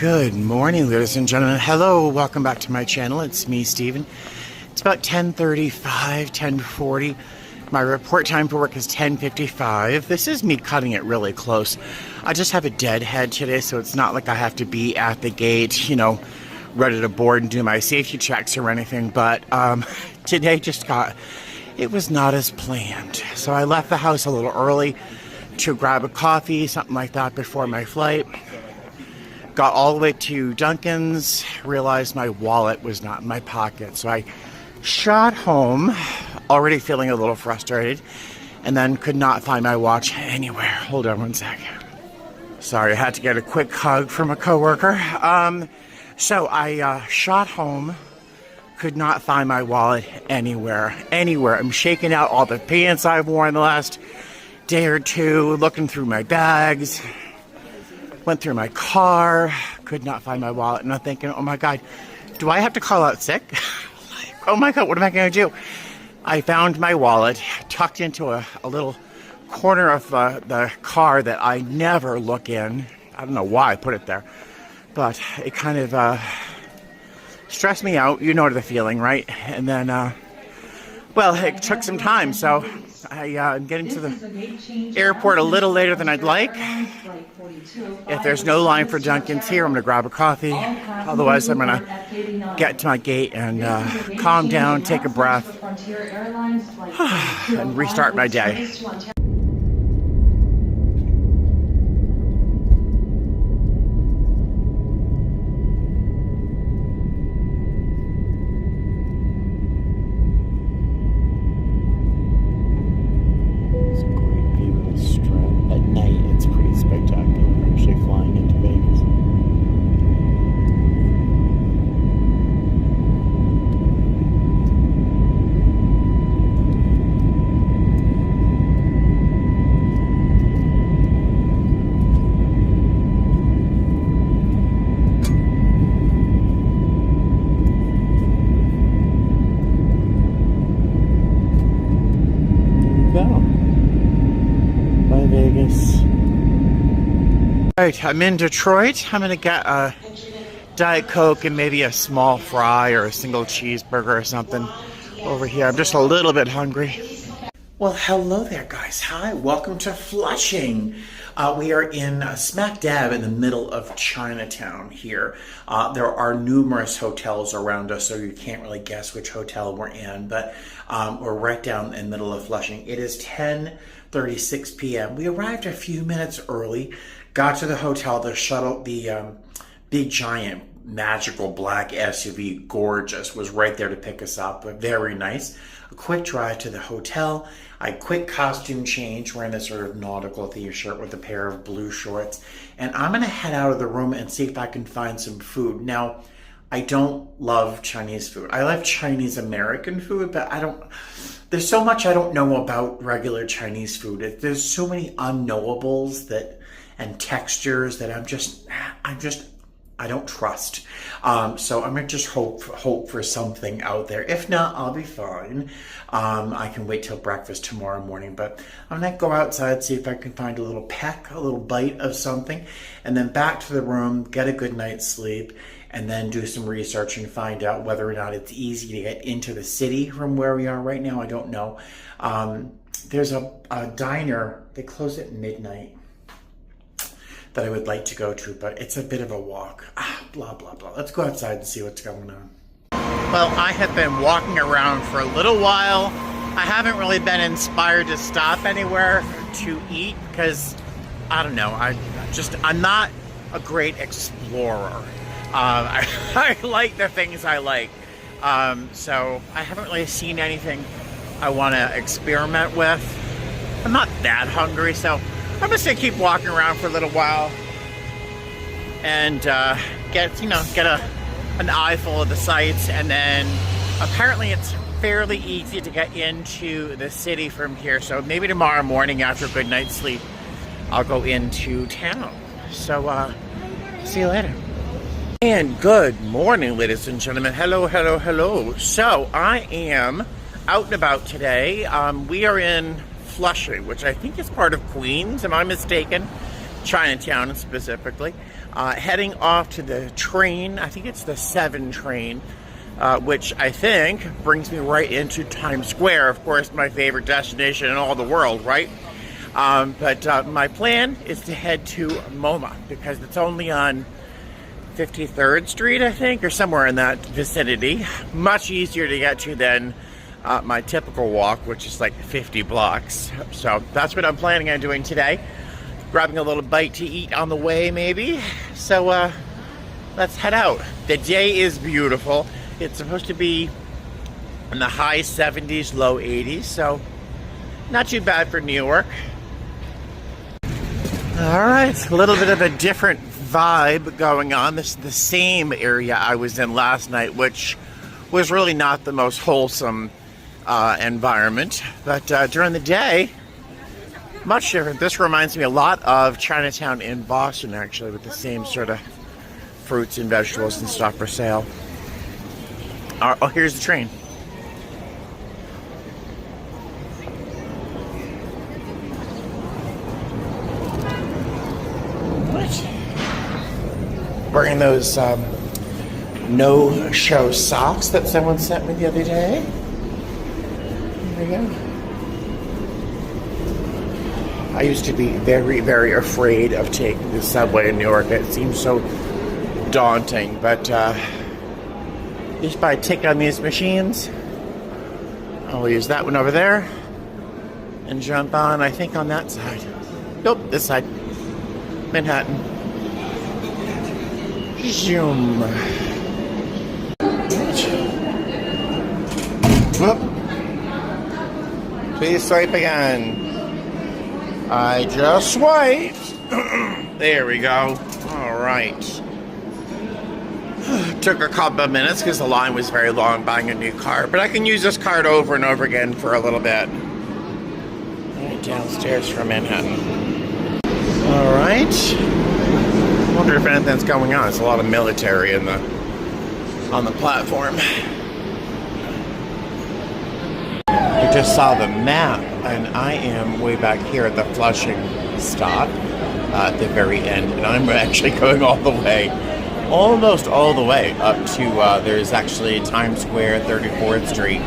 Good morning, ladies and gentlemen. Hello, welcome back to my channel. It's me, Steven. It's about 10:35, 10:40. My report time for work is 10:55. This is me cutting it really close. I just have a deadhead today, so it's not like I have to be at the gate, ready to board and do my safety checks or anything. But today it was not as planned. So I left the house a little early to grab a coffee, something like that, before my flight. Got all the way to Dunkin's, realized my wallet was not in my pocket. So I shot home, already feeling a little frustrated, and then could not find my watch anywhere. Hold on one second. Sorry, I had to get a quick hug from a coworker. So I shot home, could not find my wallet anywhere. I'm shaking out all the pants I've worn the last day or two, looking through my bags. Went through my car, could not find my wallet, and I'm thinking, oh my God, do I have to call out sick? Oh my God, what am I going to do? I found my wallet tucked into a little corner of the car that I never look in. I don't know why I put it there, but it kind of stressed me out. You know the feeling, right? And then, well, it took some time, so I'm getting to the airport a little later than I'd like. If there's no line for Dunkin's here, I'm going to grab a coffee. Otherwise, I'm going to get to my gate and calm down, take a breath, and restart my day. Alright, I'm in Detroit. I'm gonna get a Diet Coke and maybe a small fry or a single cheeseburger or something over here. I'm just a little bit hungry. Well, hello there, guys. Hi, welcome to Flushing. We are in smack dab in the middle of Chinatown here. There are numerous hotels around us, so you can't really guess which hotel we're in, but we're right down in the middle of Flushing. It is 10:36 p.m. We arrived a few minutes early, got to the hotel, the shuttle, the big giant magical black SUV, gorgeous, was right there to pick us up. Very nice. A quick drive to the hotel. I quick costume change, wearing this sort of nautical themed shirt with a pair of blue shorts. And I'm going to head out of the room and see if I can find some food. Now, I don't love Chinese food. I love Chinese American food, but there's so much I don't know about regular Chinese food. There's so many unknowables and textures that I don't trust. So I'm gonna just hope for something out there. If not, I'll be fine. I can wait till breakfast tomorrow morning, but I'm gonna go outside, see if I can find a little peck, a little bite of something, and then back to the room, get a good night's sleep, and then do some research and find out whether or not it's easy to get into the city from where we are right now. I don't know. There's a diner, they close at midnight, that I would like to go to, but it's a bit of a walk. Blah, blah, blah. Let's go outside and see what's going on. Well, I have been walking around for a little while. I haven't really been inspired to stop anywhere to eat because, I don't know, I'm not a great explorer. I like the things I like. So I haven't really seen anything I want to experiment with. I'm not that hungry, so I'm just gonna keep walking around for a little while and get an eyeful of the sights, and then apparently it's fairly easy to get into the city from here. So maybe tomorrow morning after a good night's sleep, I'll go into town. So see you later. And good morning, ladies and gentlemen. Hello, hello, hello. So I am out and about today. We are in Flushing, which I think is part of Queens. Am I mistaken? Chinatown specifically. heading off to the train. I think it's the 7 train, which I think brings me right into Times Square. Of course, my favorite destination in all the world, right? But my plan is to head to MoMA because it's only on 53rd Street, I think, or somewhere in that vicinity. Much easier to get to than my typical walk, which is like 50 blocks. So that's what I'm planning on doing today. Grabbing a little bite to eat on the way, maybe. So let's head out. The day is beautiful. It's supposed to be in the high 70s, low 80s, so not too bad for New York. All right, a little bit of a different vibe going on. This is the same area I was in last night, which was really not the most wholesome environment. But during the day, much different. This reminds me a lot of Chinatown in Boston, actually, with the same sort of fruits and vegetables and stuff for sale. Oh, here's the train. What? Wearing those no-show socks that someone sent me the other day. There you go. I used to be very, very afraid of taking the subway in New York. It seems so daunting, but just by taking on these machines, I'll use that one over there and jump on, I think, on that side. Nope, this side. Manhattan. Zoom. Whoop. Please swipe again. I just swiped. There we go. All right. Took a couple of minutes because the line was very long buying a new card, but I can use this card over and over again for a little bit. All right, downstairs from Manhattan. All right. I wonder if anything's going on. There's a lot of military on the platform. I just saw the map, and I am way back here at the Flushing stop at the very end, and I'm actually going all the way, almost all the way up to, there's actually Times Square, 34th Street,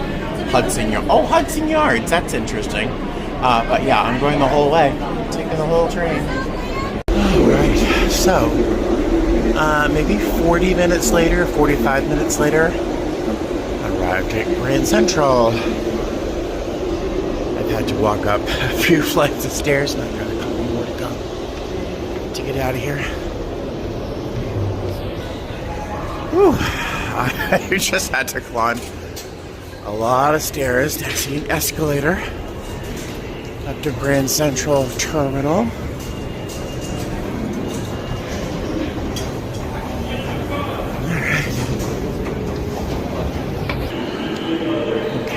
Hudson Yards. Oh, Hudson Yards, that's interesting. But yeah, I'm going the whole way, taking the whole train. Alright, so, maybe 40 minutes later, 45 minutes later, arrived at Grand Central. Had to walk up a few flights of stairs, and I've got a couple more to go to get out of here. Whew. I just had to climb a lot of stairs, taxi and escalator up to Grand Central Terminal.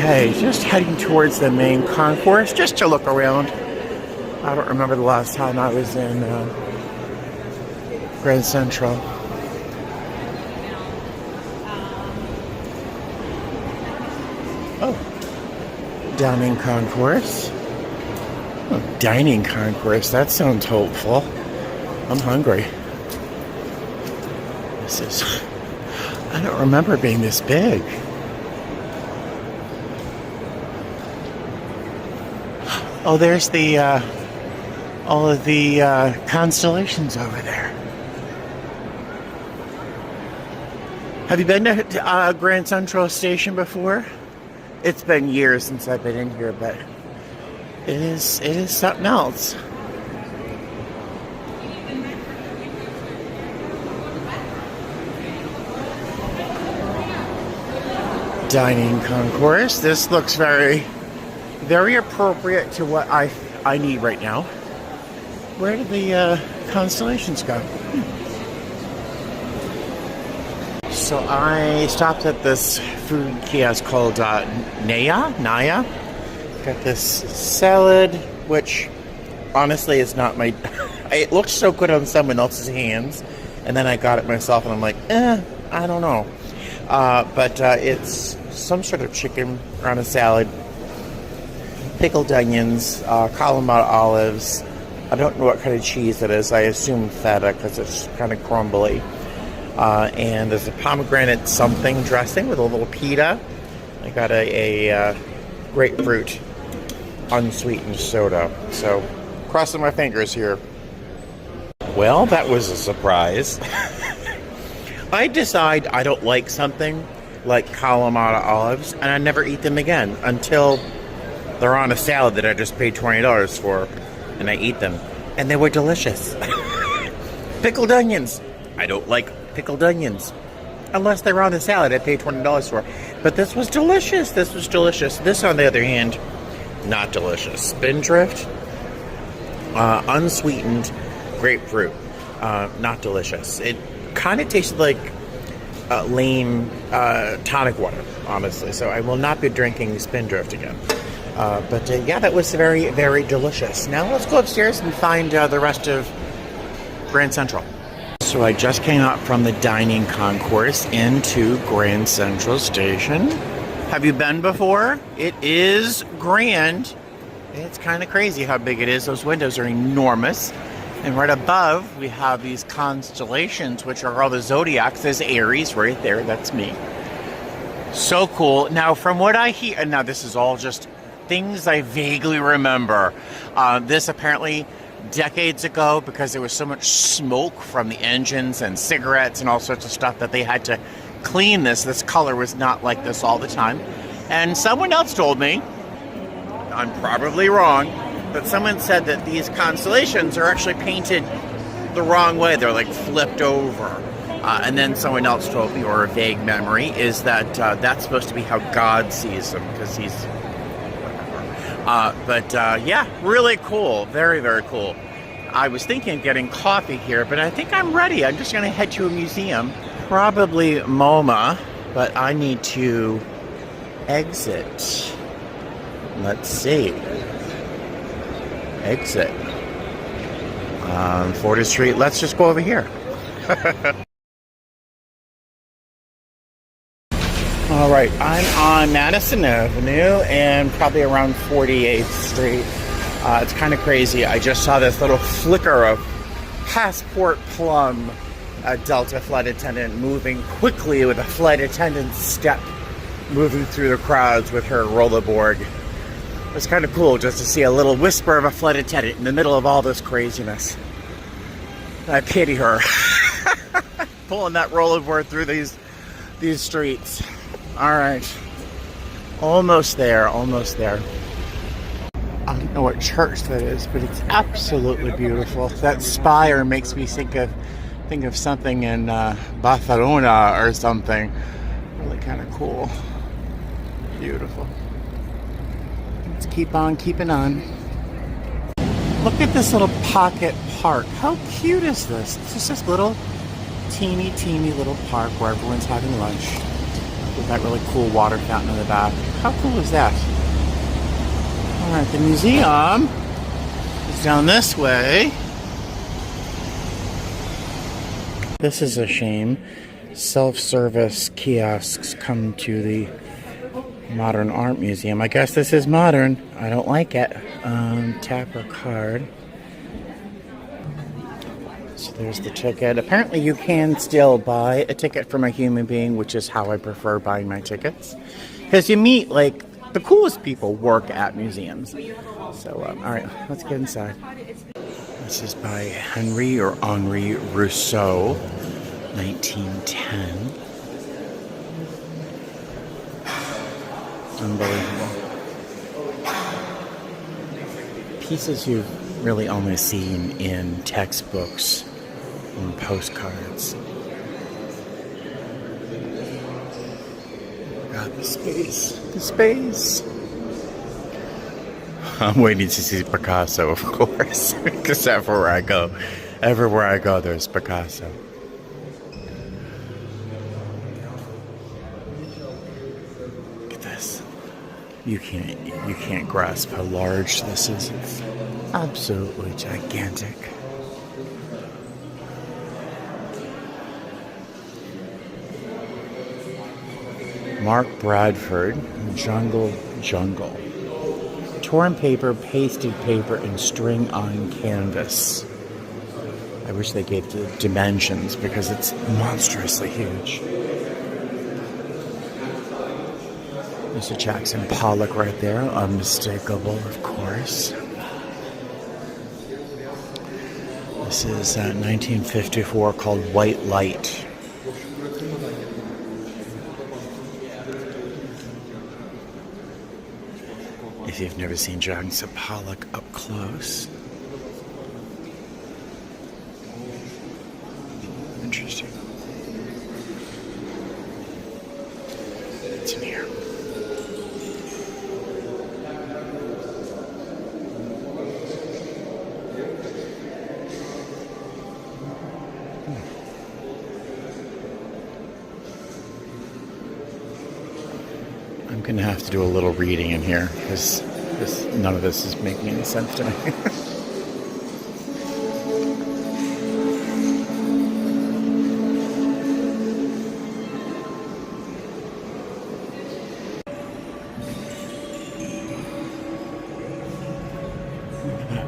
Okay, just heading towards the main concourse just to look around. I don't remember the last time I was in Grand Central. Oh, dining concourse. Oh, dining concourse, that sounds hopeful. I'm hungry. This is, I don't remember being this big. Oh, there's the, all of the constellations over there. Have you been to Grand Central Station before? It's been years since I've been in here, but it is something else. Dining concourse. This looks very appropriate to what I need right now. Where did the constellations go? So I stopped at this food kiosk called Naya. Got this salad, which honestly is not my... It looks so good on someone else's hands, and then I got it myself, and I'm like, I don't know. But it's some sort of chicken on a salad, pickled onions, Kalamata olives, I don't know what kind of cheese it is. I assume feta because it's kind of crumbly. And there's a pomegranate something dressing with a little pita. I got a grapefruit unsweetened soda. So, crossing my fingers here. Well, that was a surprise. I decide I don't like something like Kalamata olives, and I never eat them again until they're on a salad that I just paid $20 for, and I eat them. And they were delicious. Pickled onions. I don't like pickled onions. Unless they're on the salad I paid $20 for. But this was delicious. This was delicious. This, on the other hand, not delicious. Spindrift, unsweetened grapefruit. Not delicious. It kind of tasted like lame tonic water, honestly. So I will not be drinking Spindrift again. But yeah, that was very, very delicious. Now let's go upstairs and find the rest of Grand Central. So I just came out from the dining concourse into Grand Central Station. Have you been before? It is grand. It's kind of crazy how big it is. Those windows are enormous. And right above, we have these constellations, which are all the zodiacs. There's Aries right there. That's me. So cool. Now, from what I hear, and now this is all just things I vaguely remember. This apparently decades ago, because there was so much smoke from the engines and cigarettes and all sorts of stuff that they had to clean this. This color was not like this all the time. And someone else told me, I'm probably wrong, but someone said that these constellations are actually painted the wrong way. They're like flipped over. And then someone else told me, or a vague memory, is that that's supposed to be how God sees them, because he's whatever. Yeah, really cool. Very, very cool. I was thinking of getting coffee here, but I think I'm ready. I'm just going to head to a museum. Probably MoMA, but I need to exit. Let's see. Exit. 40th Street. Let's just go over here. All right, I'm on Madison Avenue and probably around 48th Street. It's kind of crazy. I just saw this little flicker of Passport Plum, a Delta flight attendant moving quickly with a flight attendant's step, moving through the crowds with her rollerboard. It was kind of cool just to see a little whisper of a flight attendant in the middle of all this craziness. I pity her. Pulling that rollerboard through these streets. All right. Almost there, almost there. I don't know what church that is, but it's absolutely beautiful. That spire makes me think of something in Barcelona or something. Really kind of cool. Beautiful. Let's keep on keeping on. Look at this little pocket park. How cute is this? It's just this little teeny little park where everyone's having lunch. With that really cool water fountain in the back. How cool is that? Alright, the museum is down this way. This is a shame. Self-service kiosks come to the Modern Art Museum. I guess this is modern. I don't like it. Tap or card. So there's the ticket. Apparently you can still buy a ticket from a human being, which is how I prefer buying my tickets. Because you meet, like, the coolest people work at museums. So, alright, let's get inside. This is by Henri Rousseau, 1910. Unbelievable. Pieces you've really only seen in textbooks and postcards. God, the space. The space. I'm waiting to see Picasso, of course. Because everywhere I go, there's Picasso. Look at this. You can't grasp how large this is. It's absolutely gigantic. Mark Bradford, Jungle. torn paper, pasted paper, and string on canvas. I wish they gave the dimensions because it's monstrously huge. There's a Jackson Pollock right there, unmistakable, of course. This is 1954, called White Light. If you've never seen Jackson Pollock up close. Interesting. It's in here. I'm going to have to do a little reading in here because none of this is making any sense to me.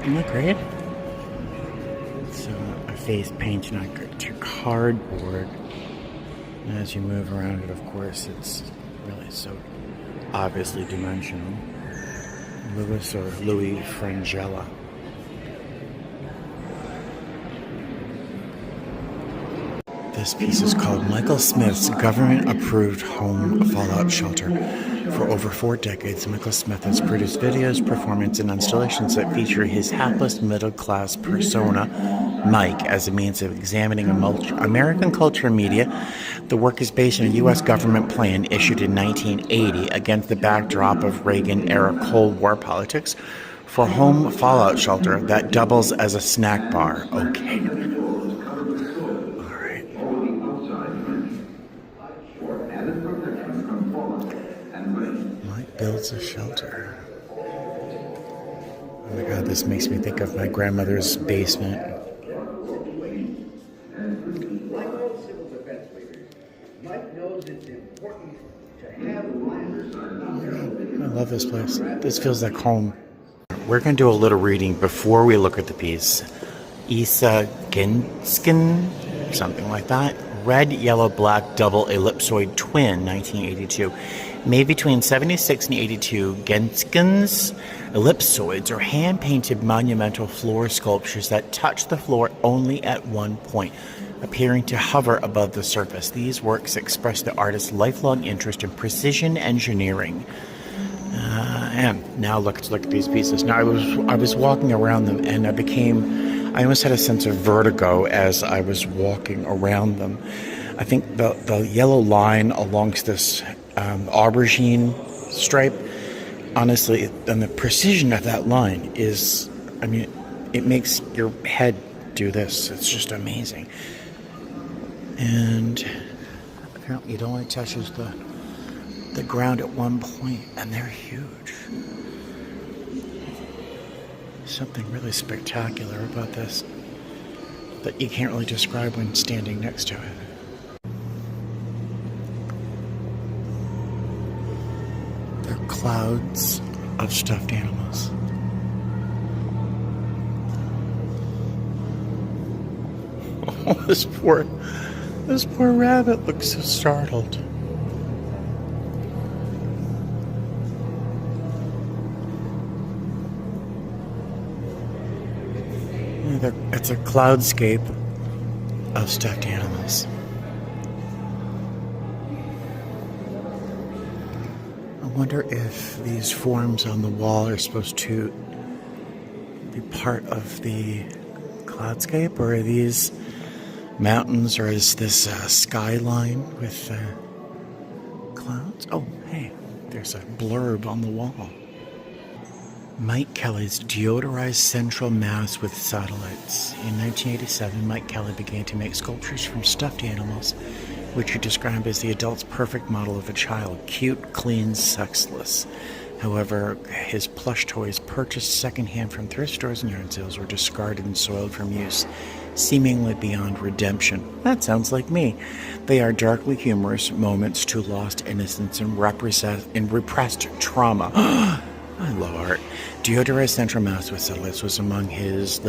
Isn't that great? It's a face painted onto cardboard. And as you move around it, of course, it's really so obviously dimensional. Louis or Louis Frangella. This piece is called Michael Smith's Government-Approved Home Fallout Shelter. For over 4 decades, Michael Smith has produced videos, performances, and installations that feature his hapless middle-class persona, Mike, as a means of examining American culture and media. The work is based on a U.S. government plan issued in 1980 against the backdrop of Reagan-era Cold War politics for home fallout shelter that doubles as a snack bar. Okay. Mike builds a shelter. Oh my God, this makes me think of my grandmother's basement. I love this place. This feels like home. We're going to do a little reading before we look at the piece. Isa Genskin, something like that. Red, yellow, black, double ellipsoid twin, 1982. Made between 76 and 82, Genskin's ellipsoids are hand-painted monumental floor sculptures that touch the floor only at one point, appearing to hover above the surface. These works express the artist's lifelong interest in precision engineering. And now let's look at these pieces. Now I was walking around them, and I almost had a sense of vertigo as I was walking around them. I think the yellow line alongst this aubergine stripe, honestly, and the precision of that line is, I mean, it makes your head do this. It's just amazing. And apparently it only touches the ground at one point, and they're huge. Something really spectacular about this that you can't really describe when standing next to it. They're clouds of stuffed animals. Oh, this poor rabbit looks so startled. It's a cloudscape of stuffed animals. I wonder if these forms on the wall are supposed to be part of the cloudscape, or are these mountains, or is this skyline with clouds? Oh, hey, there's a blurb on the wall. Mike Kelly's deodorized central mass with satellites. In 1987, Mike Kelly began to make sculptures from stuffed animals, which he described as the adult's perfect model of a child. Cute, clean, sexless. However, his plush toys, purchased secondhand from thrift stores and yard sales, were discarded and soiled from use, seemingly beyond redemption. That sounds like me. They are darkly humorous moments to lost innocence and repressed trauma. I love art. Deodorized Central Mass with Satellites was among his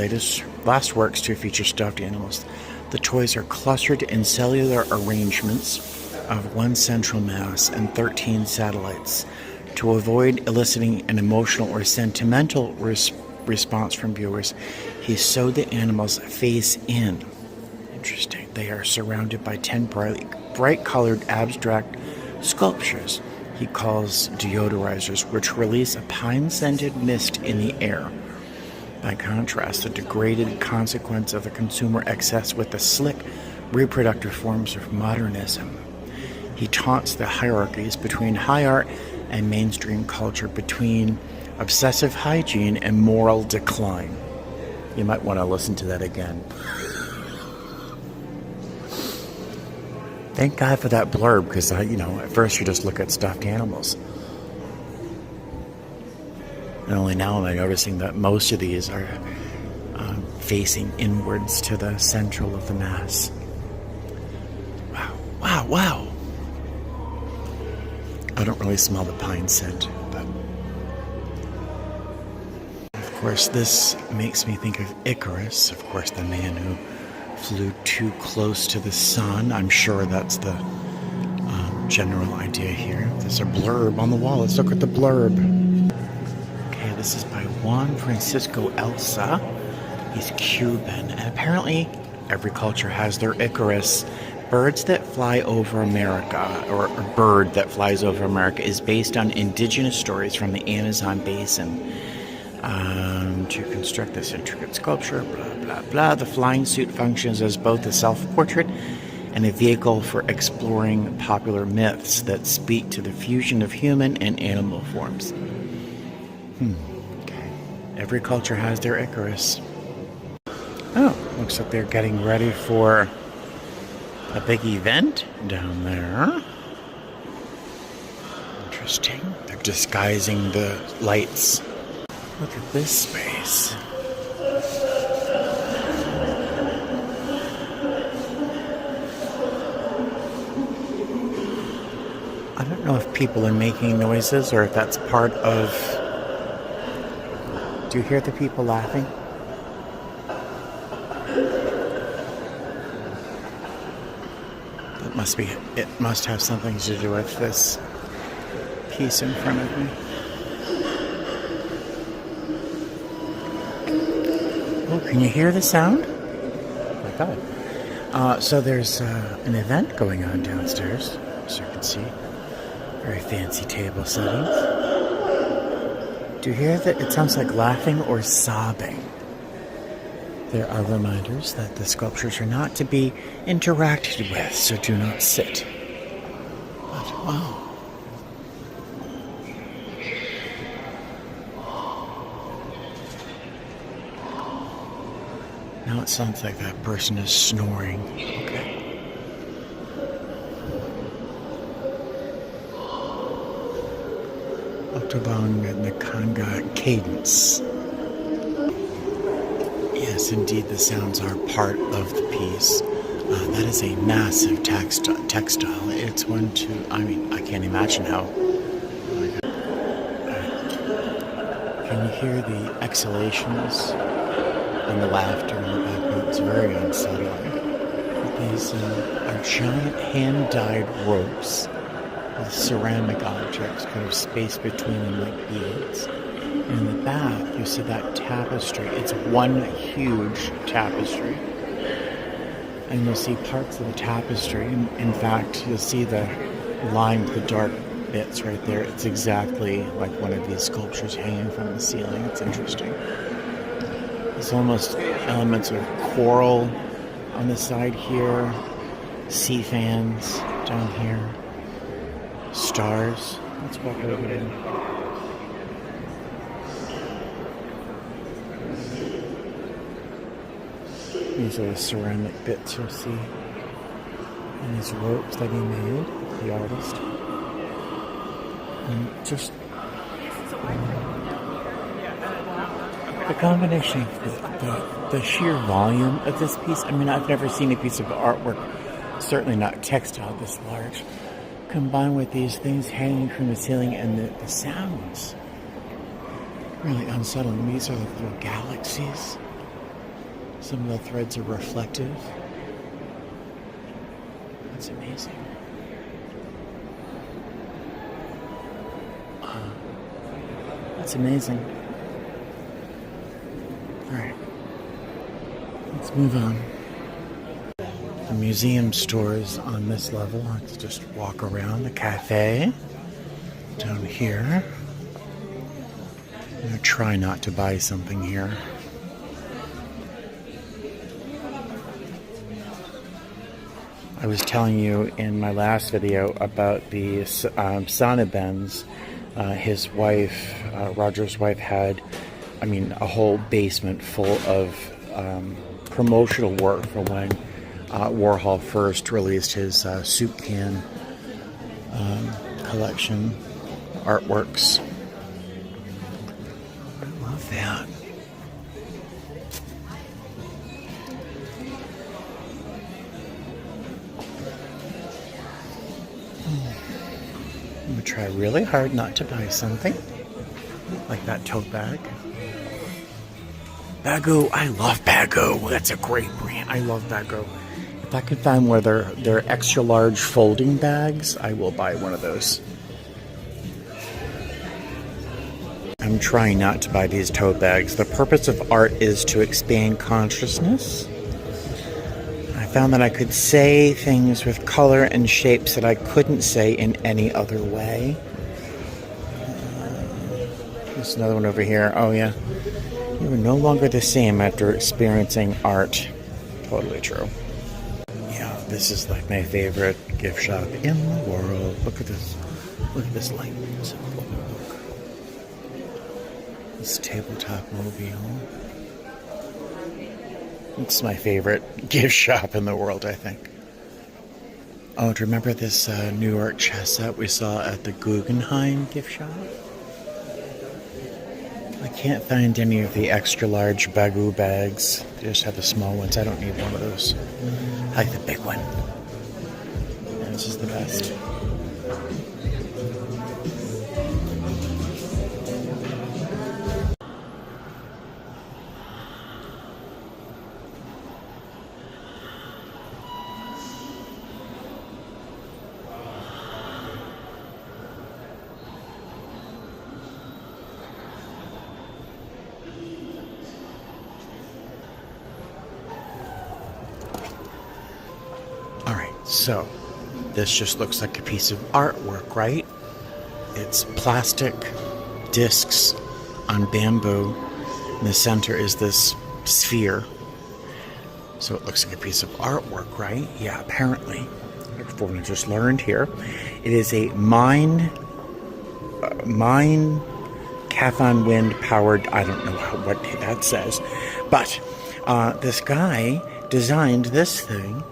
last works to feature stuffed animals. The toys are clustered in cellular arrangements of one central mass and 13 satellites. To avoid eliciting an emotional or sentimental response from viewers, he sewed the animals face in. Interesting. They are surrounded by 10 bright-colored abstract sculptures he calls deodorizers, which release a pine-scented mist in the air. By contrast, the degraded consequence of a consumer excess with the slick, reproductive forms of modernism. He taunts the hierarchies between high art and mainstream culture, between obsessive hygiene and moral decline. You might want to listen to that again. Thank God for that blurb, because at first you just look at stuffed animals. And only now am I noticing that most of these are facing inwards to the central of the mass. Wow, wow, wow. I don't really smell the pine scent, but of course this makes me think of Icarus, of course the man who flew too close to the sun. I'm sure that's the general idea here. There's a blurb on the wall. Let's look at the blurb. Okay, this is by Juan Francisco Elsa. He's Cuban, and apparently every culture has their Icarus. Birds That Fly Over America, or Bird That Flies Over America, is based on indigenous stories from the Amazon basin. To construct this intricate sculpture, blah, blah, blah. The flying suit functions as both a self-portrait and a vehicle for exploring popular myths that speak to the fusion of human and animal forms. Okay. Every culture has their Icarus. Oh, looks like they're getting ready for a big event down there. Interesting. They're disguising the lights. Look at this space. I don't know if people are making noises or if that's part of... Do you hear the people laughing? That must be... It must have something to do with this piece in front of me. Oh, can you hear the sound? Oh my God. So there's an event going on downstairs, as you can see. Very fancy table settings. Do you hear that? It sounds like laughing or sobbing. There are reminders that the sculptures are not to be interacted with, so do not sit. But, wow. Now it sounds like that person is snoring. Okay. Octobon and the Conga cadence. Yes, indeed, the sounds are part of the piece. That is a massive textile. It's one to... I mean, I can't imagine how... Can you hear the exhalations and the laughter in the background? It's very unsettling. These are giant hand-dyed ropes with ceramic objects kind of spaced between them like beads. And in the back, you see that tapestry. It's one huge tapestry. And you'll see parts of the tapestry. In fact, you'll see the line with the dark bits right there. It's exactly like one of these sculptures hanging from the ceiling. It's interesting. There's almost elements of coral on the side here, sea fans down here, stars. Let's walk over there. These are the ceramic bits you'll see. And these ropes that he made, the artist. And just the combination of the sheer volume of this piece. I mean, I've never seen a piece of artwork, certainly not textile this large, combined with these things hanging from the ceiling and the sounds. Really unsettling. These are like little galaxies. Some of the threads are reflective. That's amazing. That's amazing. Alright. Let's move on. The museum stores on this level. Let's just walk around the cafe. Down here. I'm going to try not to buy something here. I was telling you in my last video about the Sonnabends. His wife, Roger's wife, had, a whole basement full of promotional work for when Warhol first released his soup can collection artworks. I love that. I'm going to try really hard not to buy something like that tote bag. Bago, I love Bago. That's a great brand. I love Bago. If I can find where they're extra large folding bags, I will buy one of those. I'm trying not to buy these tote bags. The purpose of art is to expand consciousness. I found that I could say things with color and shapes that I couldn't say in any other way. There's another one over here. Oh yeah. You are no longer the same after experiencing art. Totally true. Yeah, this is like my favorite gift shop in the world. Look at this. Look at this light. Look. This tabletop mobile. It's my favorite gift shop in the world, I think. Oh, do you remember this New York chess set we saw at the Guggenheim gift shop? I can't find any of the extra large Bagu bags. They just have the small ones. I don't need one of those. I like the big one. Yeah, this is the best. So, this just looks like a piece of artwork, right? It's plastic discs on bamboo. In the center is this sphere. So it looks like a piece of artwork, right? Yeah, apparently. From what I just learned here. It is a mine Cathon wind powered, I don't know what that says. But this guy designed this thing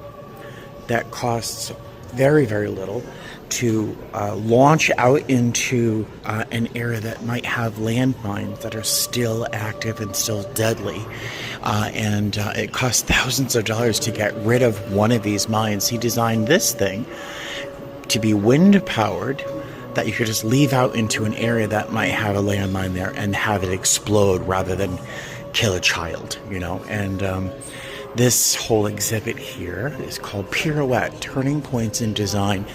that costs very, very little to launch out into an area that might have landmines that are still active and still deadly. And it costs thousands of dollars to get rid of one of these mines. He designed this thing to be wind-powered, that you could just leave out into an area that might have a landmine there and have it explode rather than kill a child, And this whole exhibit here is called Pirouette, Turning Points in Design.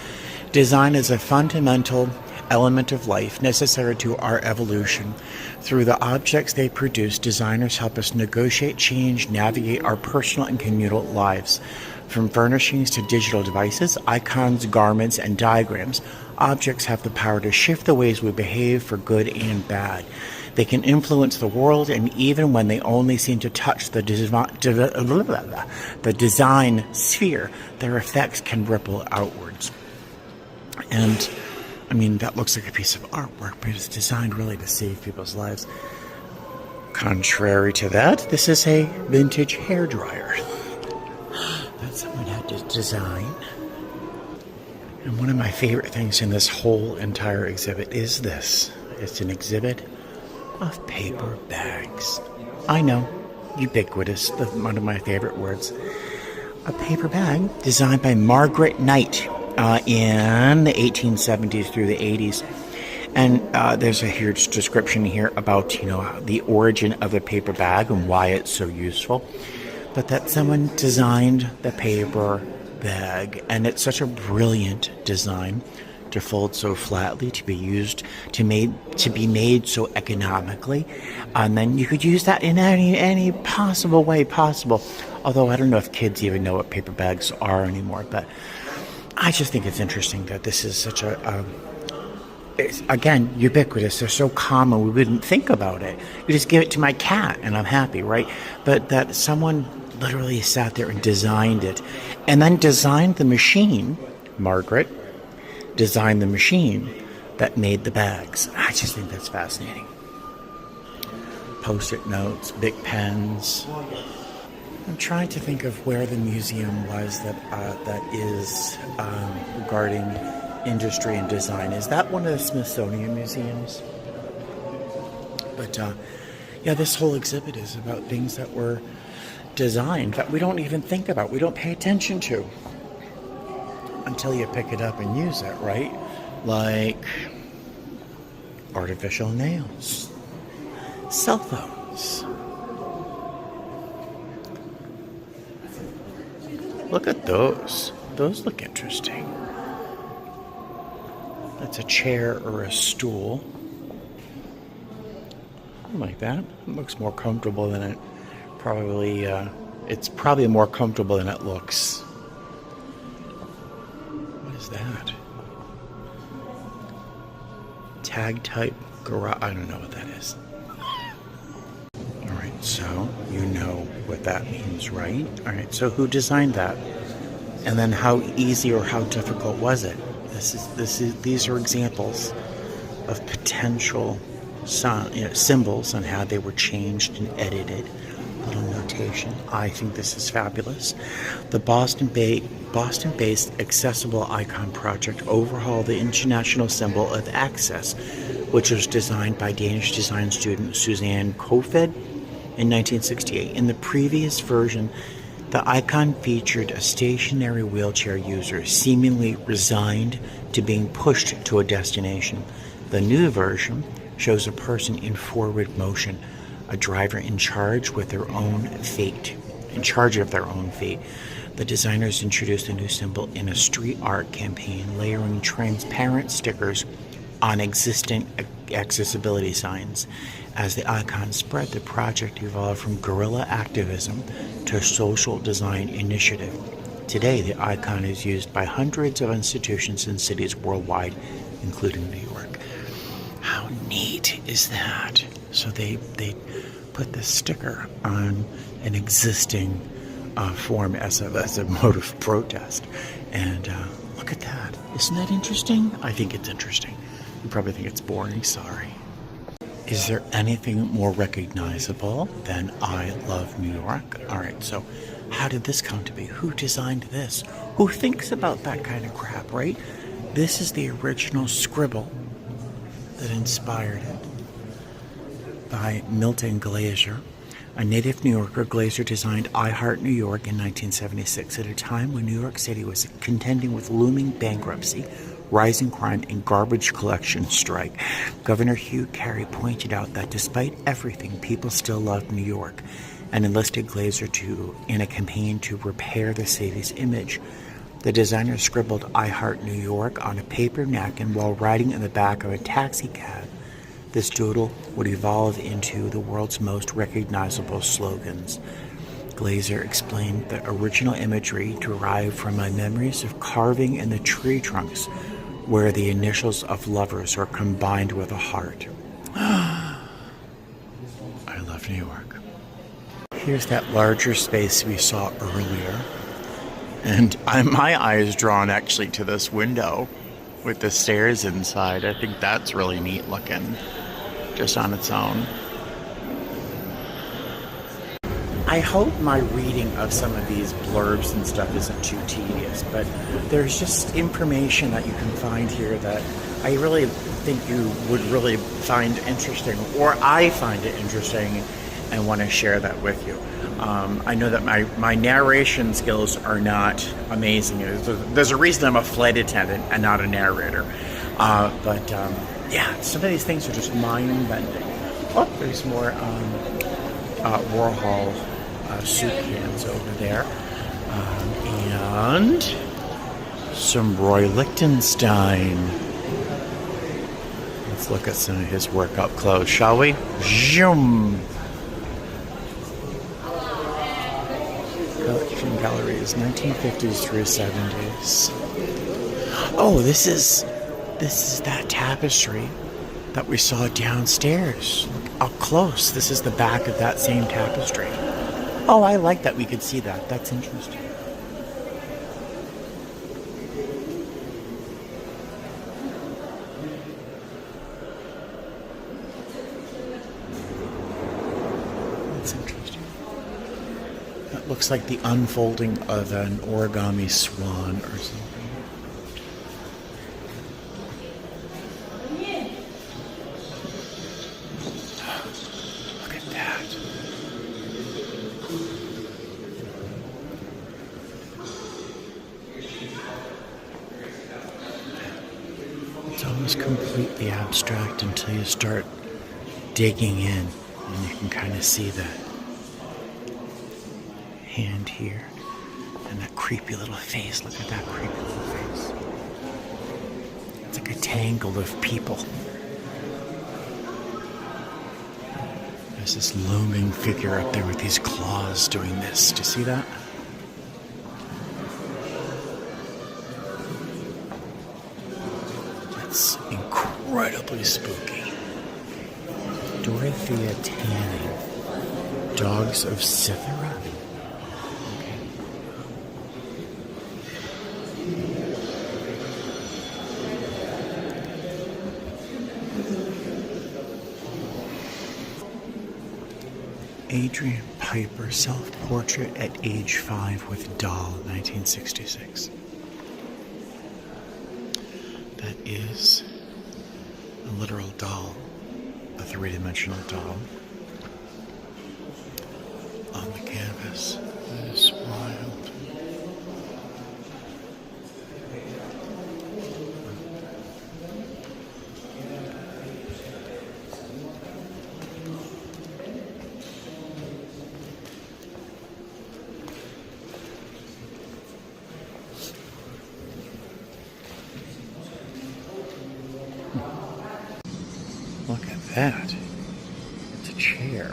Design is a fundamental element of life necessary to our evolution. Through the objects they produce, designers help us negotiate change, navigate our personal and communal lives. From furnishings to digital devices, icons, garments, and diagrams, objects have the power to shift the ways we behave for good and bad. They can influence the world, and even when they only seem to touch the design sphere, their effects can ripple outwards. And, that looks like a piece of artwork, but it's designed really to save people's lives. Contrary to that, this is a vintage hairdryer that someone had to design. And one of my favorite things in this whole entire exhibit is this. It's an exhibit of paper bags. I know, ubiquitous, one of my favorite words. A paper bag designed by Margaret Knight in the 1870s through the 80s. And there's a huge description here about, you know, the origin of the paper bag and why it's so useful. But that someone designed the paper bag, and it's such a brilliant design to fold so flatly, to be used, to be made so economically, and then you could use that in any possible way possible. Although I don't know if kids even know what paper bags are anymore, but I just think it's interesting that this is such it's, again, ubiquitous. They're so common, we wouldn't think about it. You just give it to my cat and I'm happy, right? But that someone literally sat there and designed it, and then designed the machine, Margaret designed the machine that made the bags. I just think that's fascinating. Post-it notes, big pens. I'm trying to think of where the museum was that is regarding industry and design. Is that one of the Smithsonian museums? But yeah, this whole exhibit is about things that were designed that we don't even think about, we don't pay attention to until you pick it up and use it, right? Like artificial nails, cell phones. Look at those. Those look interesting. That's a chair or a stool. I like that. It looks more comfortable than it probably, it's probably more comfortable than it looks. What is that? Tag type garage. I don't know what that is. Alright, so you know what that means, right? Alright, so who designed that? And then how easy or how difficult was it? These are examples of potential symbols and how they were changed and edited. Little notation. I think this is fabulous. The Boston-based Accessible Icon Project overhauled the international symbol of access, which was designed by Danish design student Suzanne Kofed in 1968. In the previous version, the icon featured a stationary wheelchair user seemingly resigned to being pushed to a destination. The new version shows a person in forward motion, a driver in charge with their own fate, in charge of their own fate. The designers introduced a new symbol in a street art campaign, layering transparent stickers on existing accessibility signs. As the icon spread, the project evolved from guerrilla activism to a social design initiative. Today, the icon is used by hundreds of institutions and cities worldwide, including New York. How neat is that? So they put this sticker on an existing form as a mode of protest. And look at that. Isn't that interesting? I think it's interesting. You probably think it's boring. Sorry. Is there anything more recognizable than I Love New York? All right, so how did this come to be? Who designed this? Who thinks about that kind of crap, right? This is the original scribble that inspired it, by Milton Glaser. A native New Yorker, Glaser designed I Heart New York in 1976 at a time when New York City was contending with looming bankruptcy, rising crime, and garbage collection strike. Governor Hugh Carey pointed out that despite everything, people still loved New York and enlisted Glaser in a campaign to repair the city's image. The designer scribbled I Heart New York on a paper napkin while riding in the back of a taxi cab. This doodle would evolve into the world's most recognizable slogans. Glaser explained the original imagery derived from my memories of carving in the tree trunks where the initials of lovers are combined with a heart. I love New York. Here's that larger space we saw earlier. And my eye is drawn actually to this window with the stairs inside. I think that's really neat looking, just on its own. I hope my reading of some of these blurbs and stuff isn't too tedious, but there's just information that you can find here that I really think you would really find interesting, or I find it interesting and want to share that with you. I know that my narration skills are not amazing. There's a reason I'm a flight attendant and not a narrator. But Yeah, some of these things are just mind-bending. Oh, there's more Warhol soup cans over there. And some Roy Lichtenstein. Let's look at some of his work up close, shall we? Zoom! Collection galleries, 1950s through 70s. Oh, this is that tapestry that we saw downstairs. Look up close. This is the back of that same tapestry. Oh, I like that we could see that. That's interesting. That's interesting. That looks like the unfolding of an origami swan or something. It's almost completely abstract until you start digging in, and you can kind of see that hand here and that creepy little face. Look at that creepy little face. It's like a tangle of people. There's this looming figure up there with these claws doing this. Do you see that? It's incredibly spooky. Dorothea Tanning, Dogs of Cythera. Okay. Adrian Piper, self-portrait at age 5 with doll, 1966. That is a literal doll, a three-dimensional doll on the canvas. That is wild. Look at that. It's a chair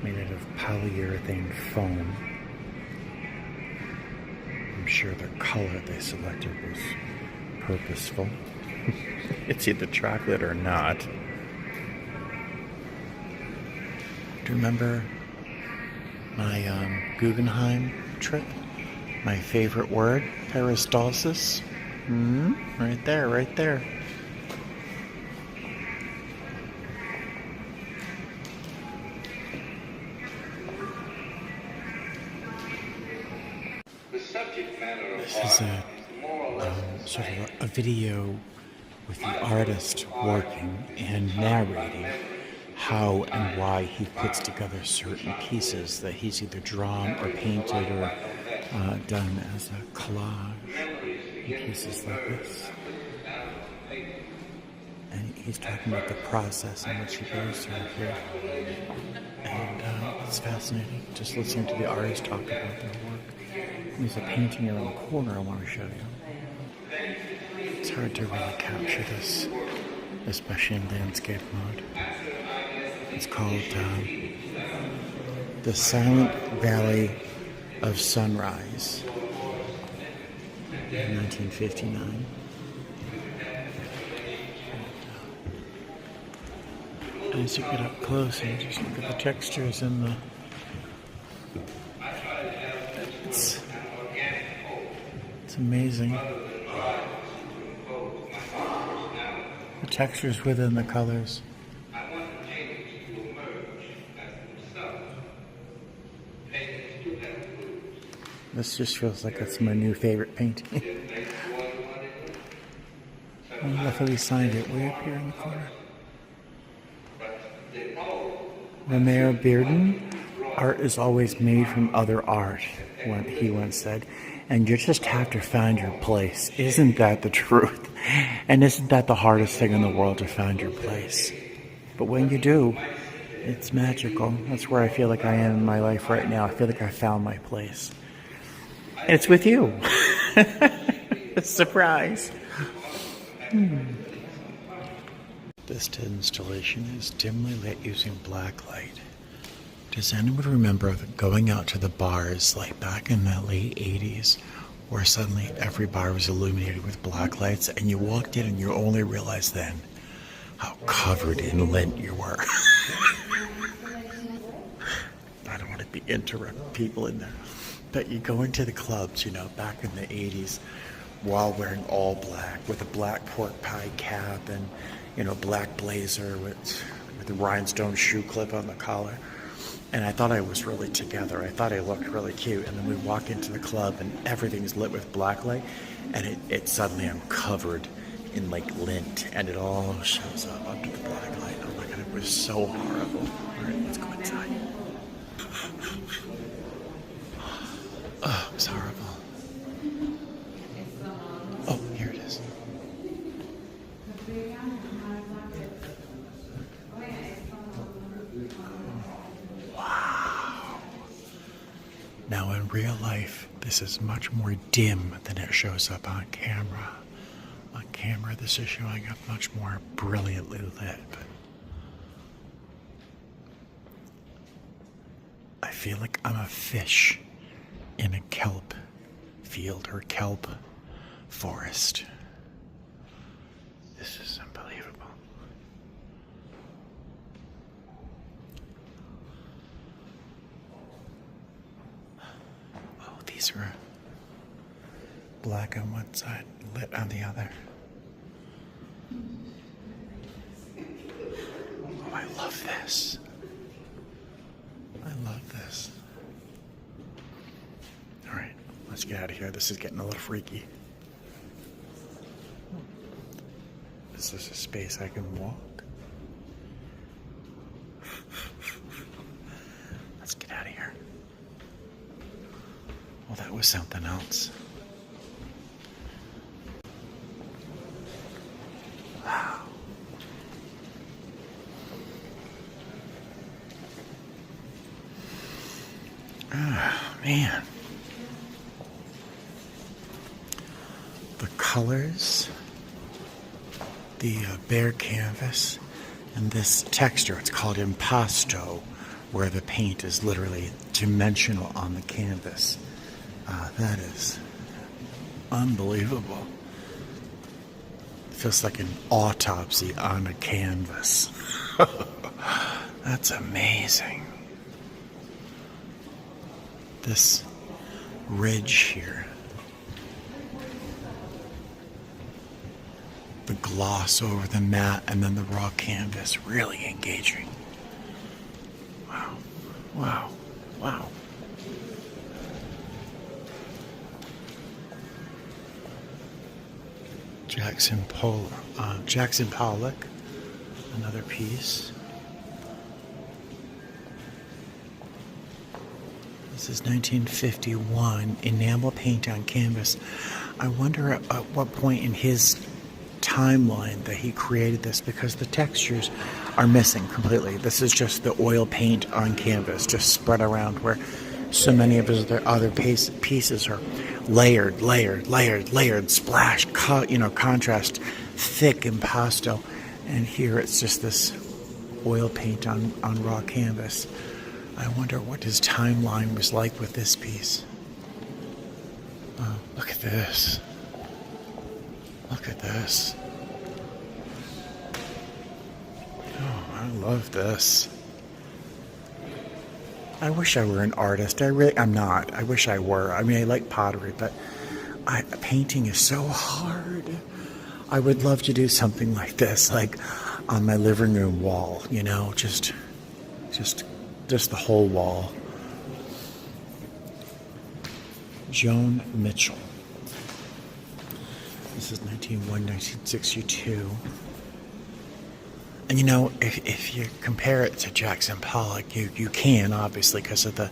made out of polyurethane foam. I'm sure the color they selected was purposeful. It's either chocolate or not. Do you remember my Guggenheim trip? My favorite word, peristalsis? Right there, right there. This is a sort of a video with the artist working and narrating how and why he puts together certain pieces that he's either drawn or painted or done as a collage in pieces like this. And he's talking about the process in which he goes through here. And it's fascinating just listening to the artist talk about their work. There's a painting around the corner I want to show you. It's hard to really capture this, especially in landscape mode. It's called The Silent Valley of Sunrise, 1959. As you get up close and just look at the textures and the... It's amazing. The textures within the colors. This just feels like it's my new favorite painting. I luckily signed it way up here in the corner. Romeo Bearden, art is always made from other art, he once said. and you just have to find your place. Isn't that the truth? And isn't that the hardest thing in the world, to find your place? But when you do, it's magical. That's where I feel like I am in my life right now. I feel like I found my place. And it's with you. Surprise. This installation is dimly lit using black light. Does anyone remember going out to the bars like back in the late 80s, where suddenly every bar was illuminated with black lights, and you walked in and you only realized then how covered in lint you were? I don't want to be interrupting people in there. But you go into the clubs, you know, back in the 80s, while wearing all black, with a black pork pie cap and, you know, black blazer with the rhinestone shoe clip on the collar. And I thought I was really together. I thought I looked really cute. And then we walk into the club and everything's lit with black light. And it suddenly, I'm covered in like lint. And it all shows up under the black light. Oh my God, it was so horrible. All right, let's go inside. Oh, it was horrible. Oh, here it is. Wow. Now in real life, this is much more dim than it shows up on camera. On camera, this is showing up much more brilliantly lit. But I feel like I'm a fish in a kelp field or kelp forest. This is unbelievable. Oh, these are black on one side, lit on the other. Oh, I love this. I love this. All right, let's get out of here. This is getting a little freaky. Is this a space I can walk? Let's get out of here. Well, that was something else. Wow. Oh, man. The colors, the bare canvas, and this texture, it's called impasto, where the paint is literally dimensional on the canvas. That is unbelievable. It feels like an autopsy on a canvas. That's amazing. This ridge here, the gloss over the mat, and then the raw canvas, really engaging. Wow, wow, wow. Jackson Pollock, another piece. This is 1951, enamel paint on canvas. I wonder at what point in his timeline that he created this, because the textures are missing completely. This is just the oil paint on canvas, just spread around, where so many of his other pieces are layered, splash, contrast, thick impasto. And here it's just this oil paint on raw canvas. I wonder what his timeline was like with this piece. Oh, look at this. Look at this. Oh, I love this. I wish I were an artist. I'm not. I wish I were. I mean, I like pottery, but painting is so hard. I would love to do something like this, like on my living room wall, you know, just the whole wall. Joan Mitchell. This is 1962. And you know, if you compare it to Jackson Pollock, you can, obviously, because of the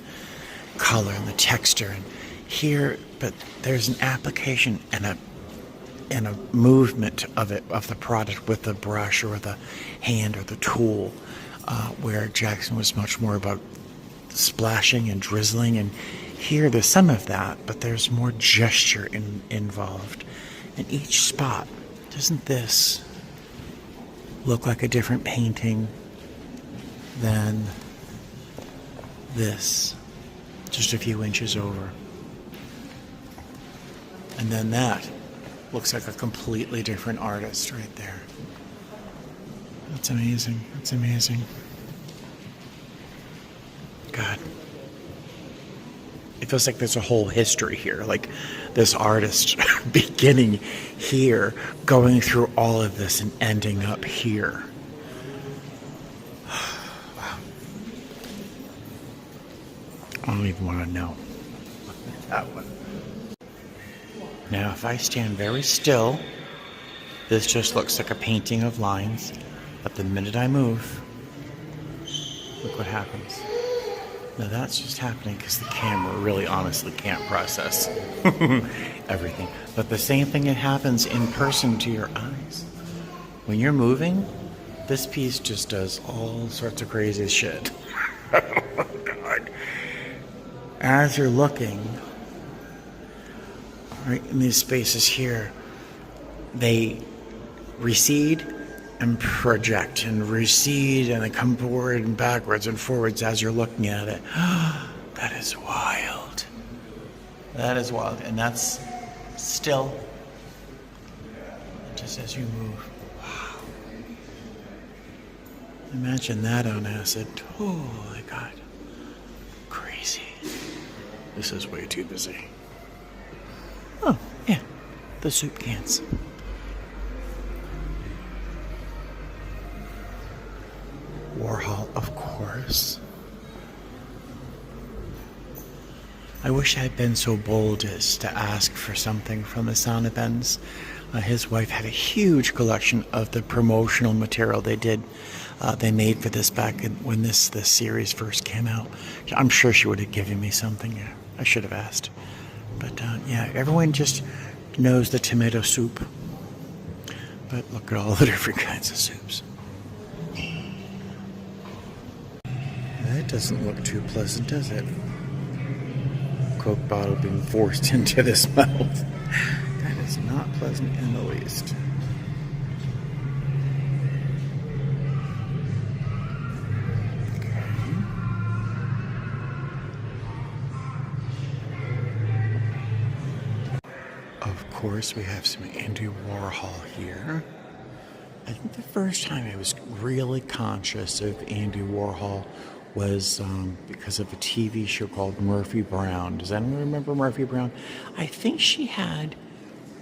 color and the texture. And here, but there's an application and a movement of the product with the brush or the hand or the tool, where Jackson was much more about splashing and drizzling, and here there's some of that, but there's more gesture involved. And each spot, doesn't this look like a different painting than this, just a few inches over? And then that looks like a completely different artist right there. That's amazing. That's amazing. God. It feels like there's a whole history here. Like this artist beginning here, going through all of this and ending up here. Wow. I don't even want to know. That one. Now, if I stand very still, this just looks like a painting of lines. But the minute I move, look what happens. Now, that's just happening because the camera really honestly can't process everything. But the same thing that happens in person to your eyes. When you're moving, this piece just does all sorts of crazy shit. Oh, God. As you're looking, right in these spaces here, they recede and project and recede, and they come forward and backwards and forwards as you're looking at it. That is wild. That is wild. And that's still just as you move. Wow. Imagine that on acid. Oh my God. Crazy. This is way too busy. Oh, yeah. The soup cans. Warhol, of course. I wish I had been so bold as to ask for something from the Sonnabends. His wife had a huge collection of the promotional material they made for this back when this series first came out. I'm sure she would have given me something. Yeah, I should have asked. But yeah, everyone just knows the tomato soup. But look at all the different kinds of soups. That doesn't look too pleasant, does it? Coke bottle being forced into this mouth. That is not pleasant in the least. Of course, we have some Andy Warhol here. I think the first time I was really conscious of Andy Warhol was because of a TV show called Murphy Brown. Does anyone remember Murphy Brown? I think she had,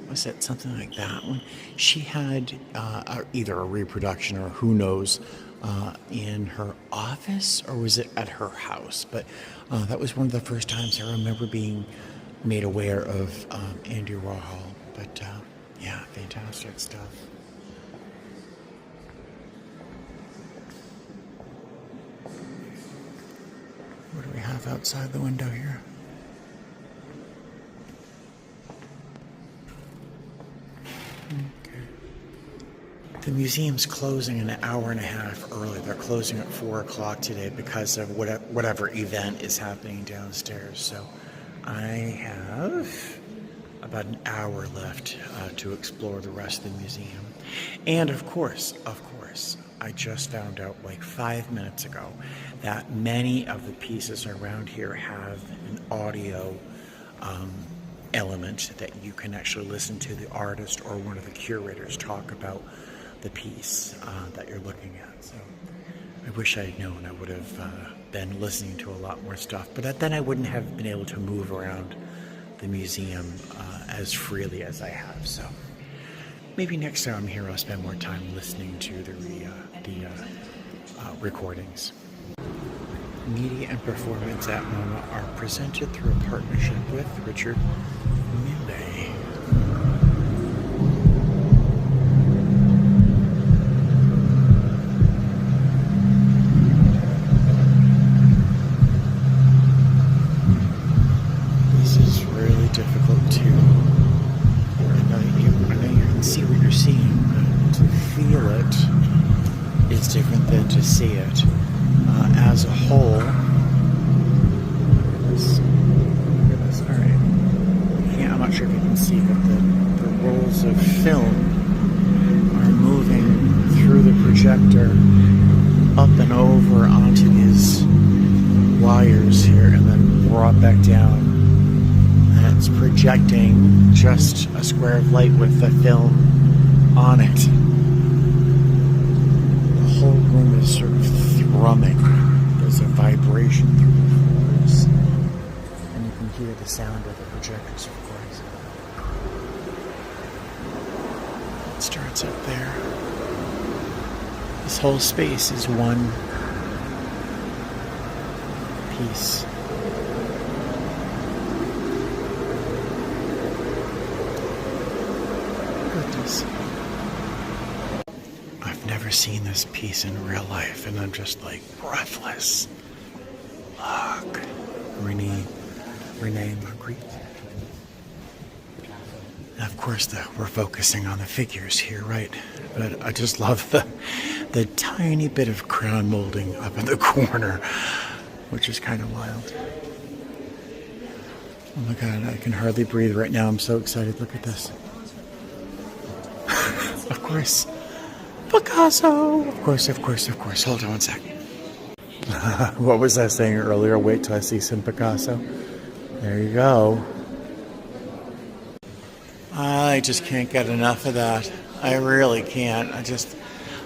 was it something like that one? She had either a reproduction or who knows in her office, or was it at her house? But that was one of the first times I remember being made aware of Andy Warhol. But yeah, fantastic stuff. What do we have outside the window here? Okay. The museum's closing an hour and a half early. They're closing at 4 o'clock today because of whatever event is happening downstairs. So I have about an hour left to explore the rest of the museum. And of course, I just found out like 5 minutes ago that many of the pieces around here have an audio element that you can actually listen to the artist or one of the curators talk about the piece that you're looking at. So I wish I had known. I would have been listening to a lot more stuff, but then I wouldn't have been able to move around the museum as freely as I have. So maybe next time I'm here, I'll spend more time listening to the recordings. Media and performance at MoMA are presented through a partnership with Richard Millay. This is it's different than to see it as a whole. Look at this. All right. I'm not sure if you can see, but the rolls of film are moving through the projector up and over onto these wires here, and then brought back down. And it's projecting just a square of light with the film on it. The whole room is sort of thrumming. There's a vibration through the floors. And you can hear the sound of the projectors, of course. It starts up there. This whole space is one piece. Goodness. I've never seen this piece in real life, and I'm just like breathless. Look. Renee Magritte. And of course, we're focusing on the figures here, right? But I just love the tiny bit of crown molding up in the corner, which is kind of wild. Oh my God, I can hardly breathe right now. I'm so excited. Look at this. Of course. Picasso! Of course. Hold on one sec. What was I saying earlier? Wait till I see some Picasso. There you go. I just can't get enough of that. I really can't.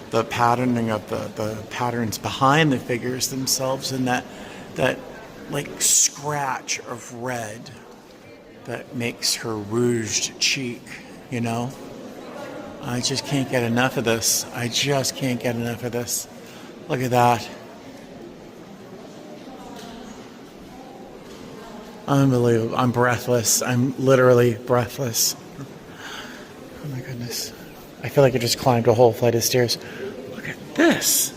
The patterning of the patterns behind the figures themselves, and that like scratch of red that makes her rouged cheek, you know? I just can't get enough of this. I just can't get enough of this. Look at that. Unbelievable. I'm breathless. I'm literally breathless. Oh my goodness. I feel like I just climbed a whole flight of stairs. Look at this.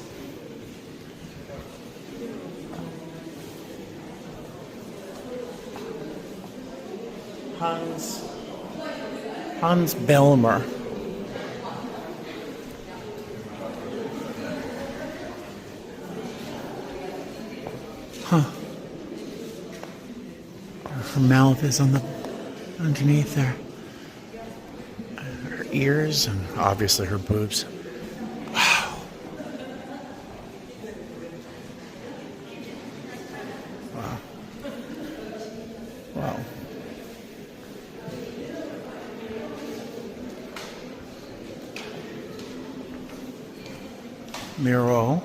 Hans Belmer. Huh. Her mouth is underneath there. Her ears and obviously her boobs. Wow. Wow. Wow. Miro.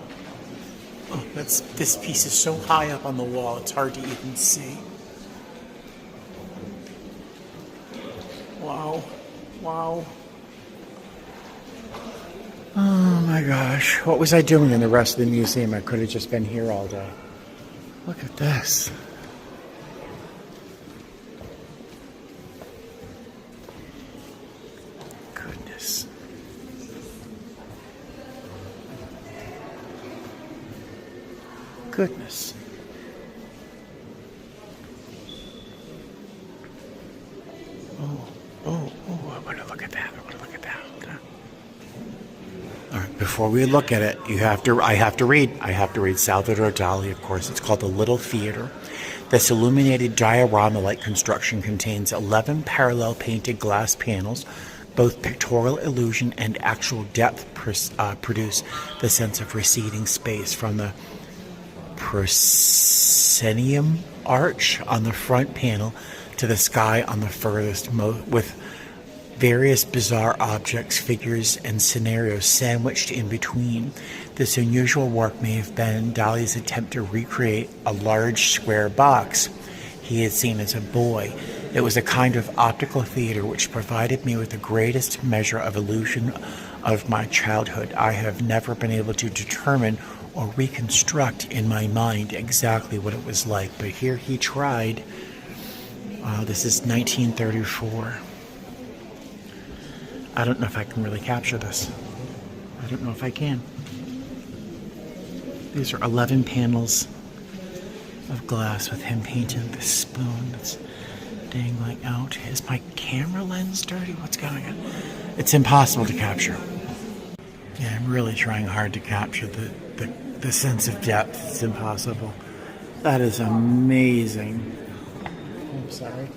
Oh, this piece is so high up on the wall, it's hard to even see. Wow. Wow. Oh my gosh. What was I doing in the rest of the museum? I could have just been here all day. Look at this. Goodness. Goodness. I want to look at that. All right, before we look at it, I have to read Salvador Dali, of course. It's called The Little Theater. This illuminated diorama-like construction contains 11 parallel painted glass panels. Both pictorial illusion and actual depth produce the sense of receding space from the proscenium arch on the front panel to the sky on the furthest, with various bizarre objects, figures, and scenarios sandwiched in between. This unusual work may have been Dali's attempt to recreate a large square box he had seen as a boy. It was a kind of optical theater which provided me with the greatest measure of illusion of my childhood. I have never been able to determine or reconstruct in my mind exactly what it was like, but here he tried. This is 1934. I don't know if I can really capture this. I don't know if I can. These are 11 panels of glass with him painting this spoon that's dangling out. Is my camera lens dirty? What's going on? It's impossible to capture. Yeah, I'm really trying hard to capture the sense of depth. It's impossible. That is amazing. I'm sorry.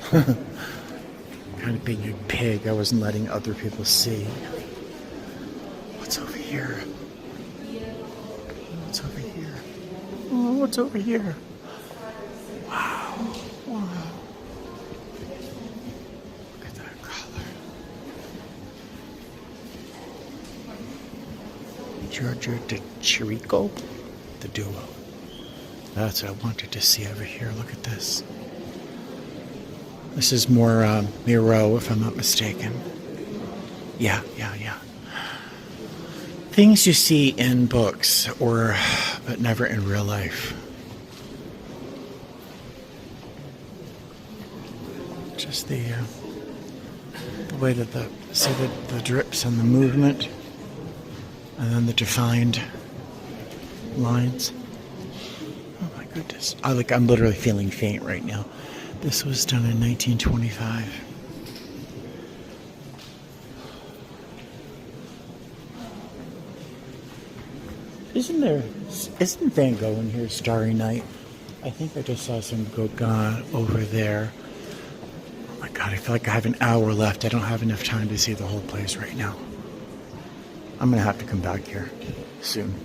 Kind of being a pig, I wasn't letting other people see. What's over here? What's over here? Oh, what's over here? Wow. Wow. Look at that color. Giorgio de Chirico, the duo. That's what I wanted to see over here. Look at this. This is more Miro, if I'm not mistaken. Yeah. Things you see in books, but never in real life. Just the way that the drips and the movement, and then the defined lines. Oh my goodness! I'm literally feeling faint right now. This was done in 1925. Isn't Van Gogh in here, Starry Night? I think I just saw some Gauguin over there. Oh my God, I feel like I have an hour left. I don't have enough time to see the whole place right now. I'm gonna have to come back here soon.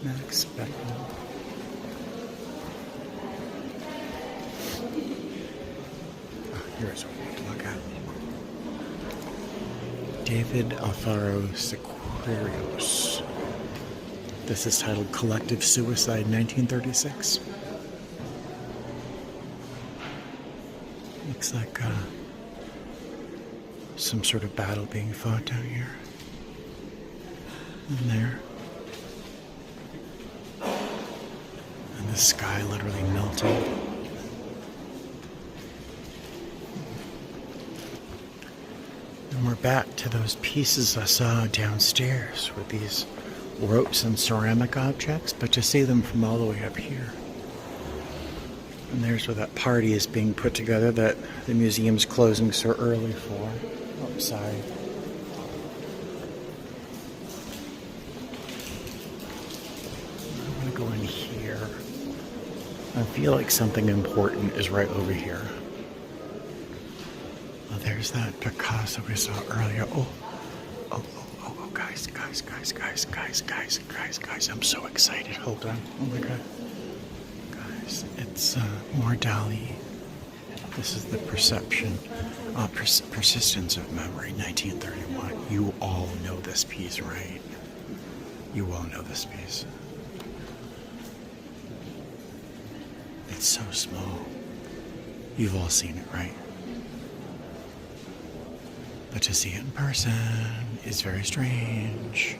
Not expecting. Oh, here's what we have to look at. David Alfaro Sequeiros. This is titled Collective Suicide 1936. Looks like some sort of battle being fought down here. And there. And the sky literally melting. And we're back to those pieces I saw downstairs with these ropes and ceramic objects, but to see them from all the way up here. And there's where that party is being put together that the museum's closing so early for. Oh, sorry. I'm gonna go in here. I feel like something important is right over here. Oh, there's that Picasso we saw earlier. Oh, guys, I'm so excited. Hold on. Oh my God. Guys, it's more Dali. This is the Persistence of Memory, 1931. You all know this piece, right? You all know this piece. It's so small. You've all seen it, right? But to see it in person is very strange.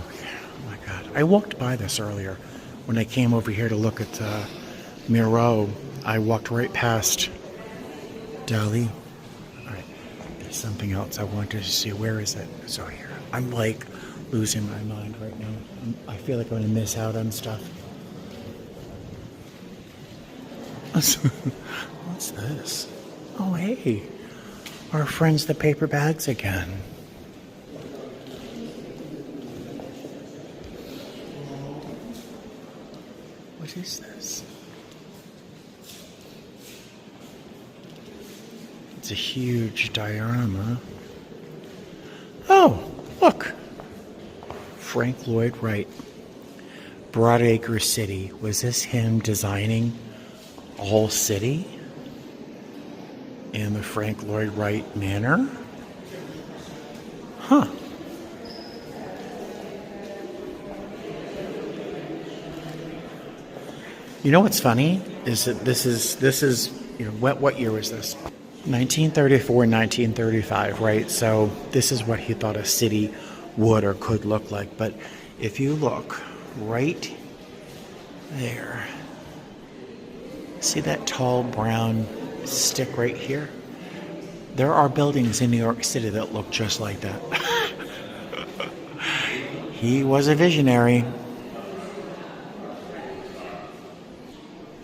Okay, oh my God. I walked by this earlier. When I came over here to look at Miro, I walked right past Dali. Alright, there's something else I wanted to see. Where is it? So here. I'm like losing my mind right now. I feel like I'm going to miss out on stuff. What's this? Oh, hey. Our friends, the paper bags again. What is this? It's a huge diorama. Oh, look. Frank Lloyd Wright. Broadacre City. Was this him designing all city in the Frank Lloyd Wright manner? Huh. You know what's funny is that this is what year was this? 1934, 1935, right? So this is what he thought a city would or could look like. But if you look right there, see that tall brown stick right here? There are buildings in New York City that look just like that. He was a visionary.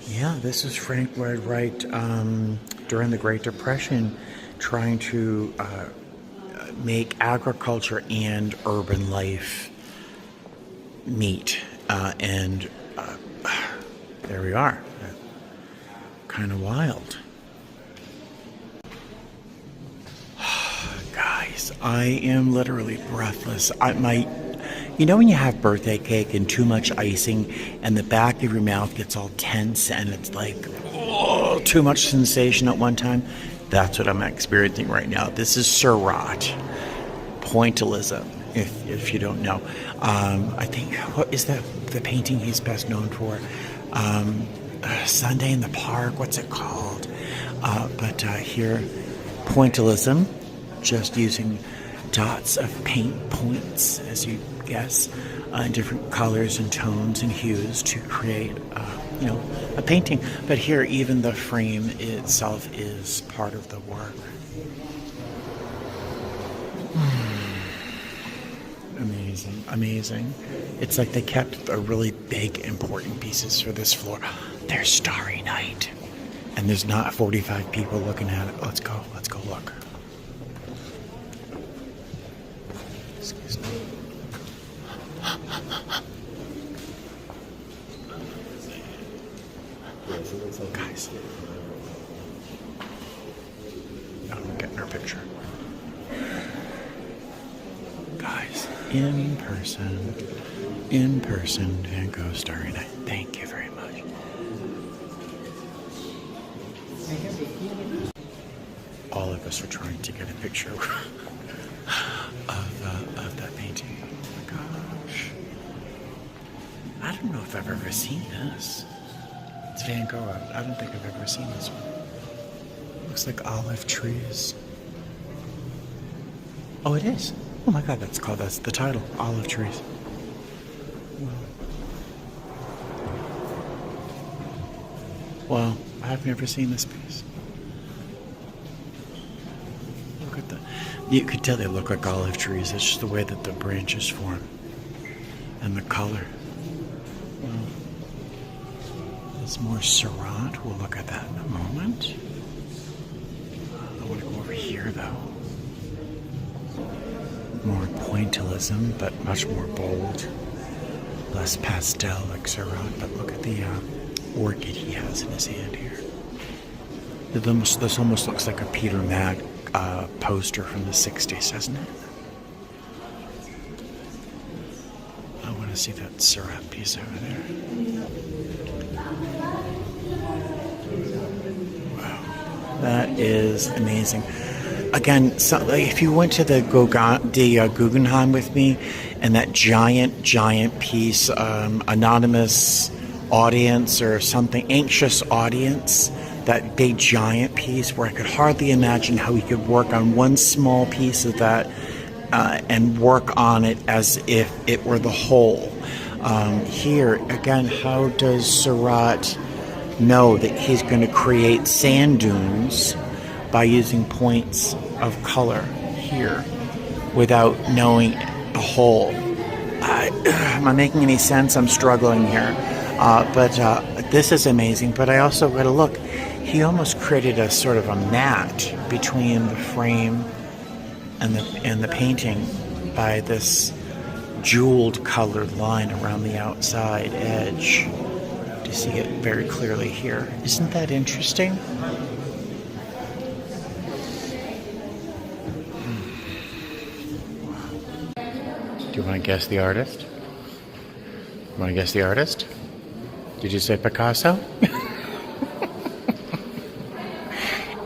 Yeah, this is Frank Lloyd Wright during the Great Depression, trying to make agriculture and urban life meet. And there we are. Kind of wild. Guys, I am literally breathless. You know when you have birthday cake and too much icing and the back of your mouth gets all tense and it's like, oh, too much sensation at one time? That's what I'm experiencing right now. This is Seurat, pointillism, if you don't know. I think, what is the painting he's best known for? Sunday in the Park, what's it called? But here, pointillism, just using dots of paint points, as you guess, in different colors and tones and hues to create, a painting. But here, even the frame itself is part of the work. Amazing, amazing. It's like they kept the really big, important pieces for this floor. There's Starry Night, and there's not 45 people looking at it. Let's go look. Excuse me. Guys. I'm getting her picture. Guys, in person, Van Gogh Starry Night. Thank you very much. All of us are trying to get a picture of that painting. Oh my gosh. I don't know if I've ever seen this. It's Van Gogh. I don't think I've ever seen this one. Looks like olive trees. Oh, it is. Oh my God, that's the title, Olive Trees. Well, I've never seen this piece. Look at that. You could tell they look like olive trees. It's just the way that the branches form and the color. Well, there's more Seurat. We'll look at that in a moment. I want to go over here, though. More pointillism, but much more bold. Less pastel like Seurat, but look at the orchid he has in his hand here. This almost looks like a Peter Mag poster from the 60s, doesn't it? I want to see that Seurat piece over there. Wow, that is amazing. Again, if you went to the Guggenheim with me, and that giant piece, anonymous audience or something, anxious audience, that big giant piece where I could hardly imagine how he could work on one small piece of that and work on it as if it were the whole. Here, again, how does Seurat know that he's going to create sand dunes by using points of color here without knowing the whole? Am I making any sense? I'm struggling here. But this is amazing. But I also got to look. He almost created a sort of a mat between the frame and the painting by this jeweled colored line around the outside edge. You see it very clearly here. Isn't that interesting? Do you want to guess the artist? Want to guess the artist? Did you say Picasso?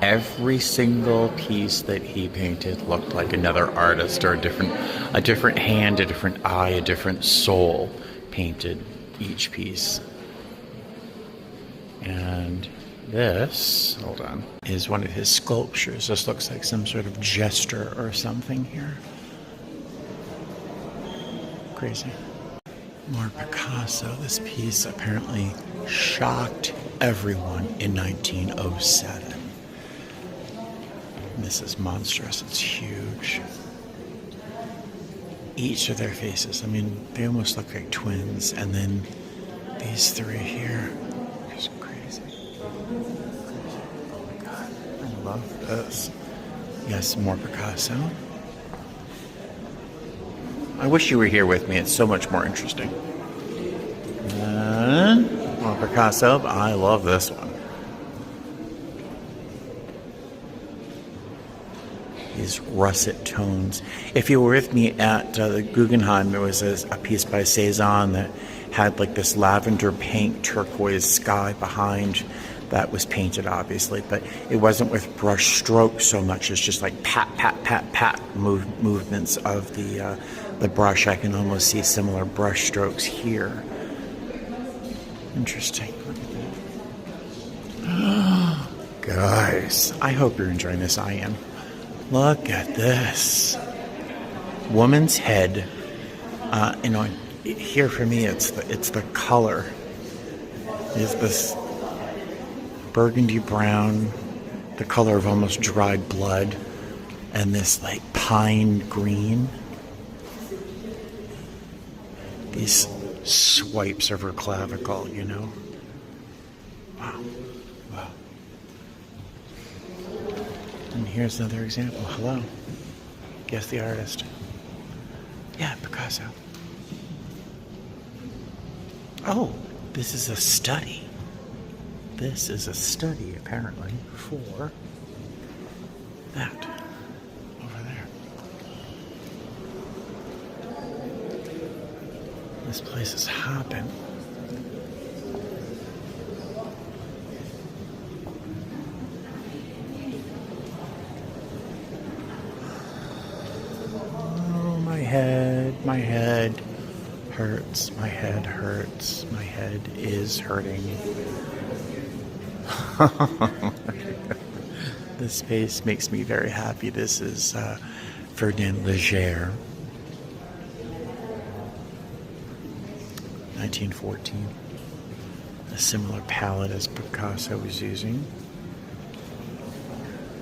Every single piece that he painted looked like another artist, or a different hand, a different eye, a different soul painted each piece. And this, hold on, is one of his sculptures. This looks like some sort of jester or something here. Crazy. More Picasso. This piece apparently shocked everyone in 1907. This is monstrous. It's huge. each of their faces. I mean, they almost look like twins. And then these three here, just crazy. Oh my God, I love this. Yes, more Picasso. I wish you were here with me. It's so much more interesting. And more Picasso. I love this one. These russet tones. If you were with me at the Guggenheim, there was a piece by Cezanne that had like this lavender pink turquoise sky behind that was painted, obviously, but it wasn't with brush strokes so much as just like pat, pat, pat, pat movements of the brush. I can almost see similar brush strokes here. Interesting. Look at that. Guys, I hope you're enjoying this. I am. Look at this. Woman's head. Here for me, it's the color. Is this burgundy brown, the color of almost dried blood, and this like pine green. These swipes of her clavicle, you know. Wow. Wow. And here's another example. Hello. Guess the artist. Yeah, Picasso. Oh, this is a study. This is a study, apparently, for that over there. This place is hopping. Oh, my head hurts. My head hurts. My head is hurting. This space makes me very happy. This is Ferdinand Leger, 1914. A similar palette as Picasso was using.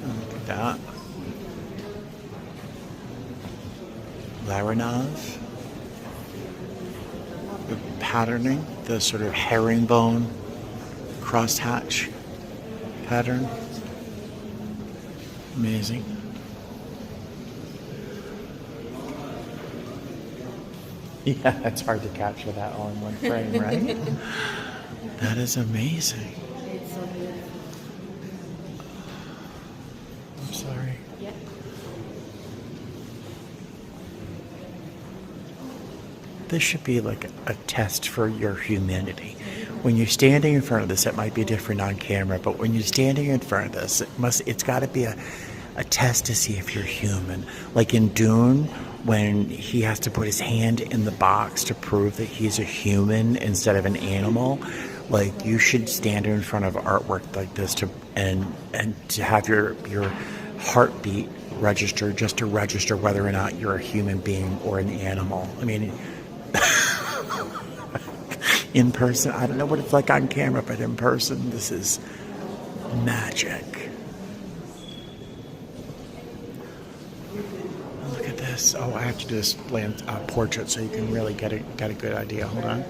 Look at that. Larinov. The patterning, the sort of herringbone crosshatch pattern. Amazing. Yeah, it's hard to capture that all in one frame, right? That is amazing. It's so beautiful. I'm sorry. Yeah. This should be like a test for your humanity. When you're standing in front of this, it might be different on camera, but when you're standing in front of this, it's got to be a test to see if you're human. Like in Dune, when he has to put his hand in the box to prove that he's a human instead of an animal, like you should stand in front of artwork like this to have your heartbeat register, just to register whether or not you're a human being or an animal. I mean, in person, I don't know what it's like on camera, but in person, this is magic. Look at this. Oh, I have to do this portrait so you can really get a good idea. Hold on.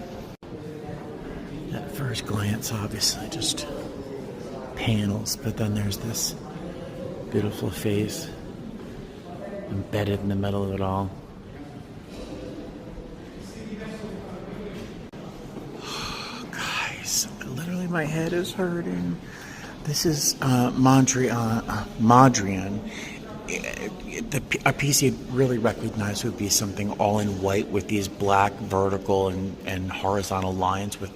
At first glance, obviously, just panels, but then there's this beautiful face embedded in the middle of it all. Literally, my head is hurting. This is Mondrian. A piece you'd really recognize would be something all in white with these black vertical and horizontal lines with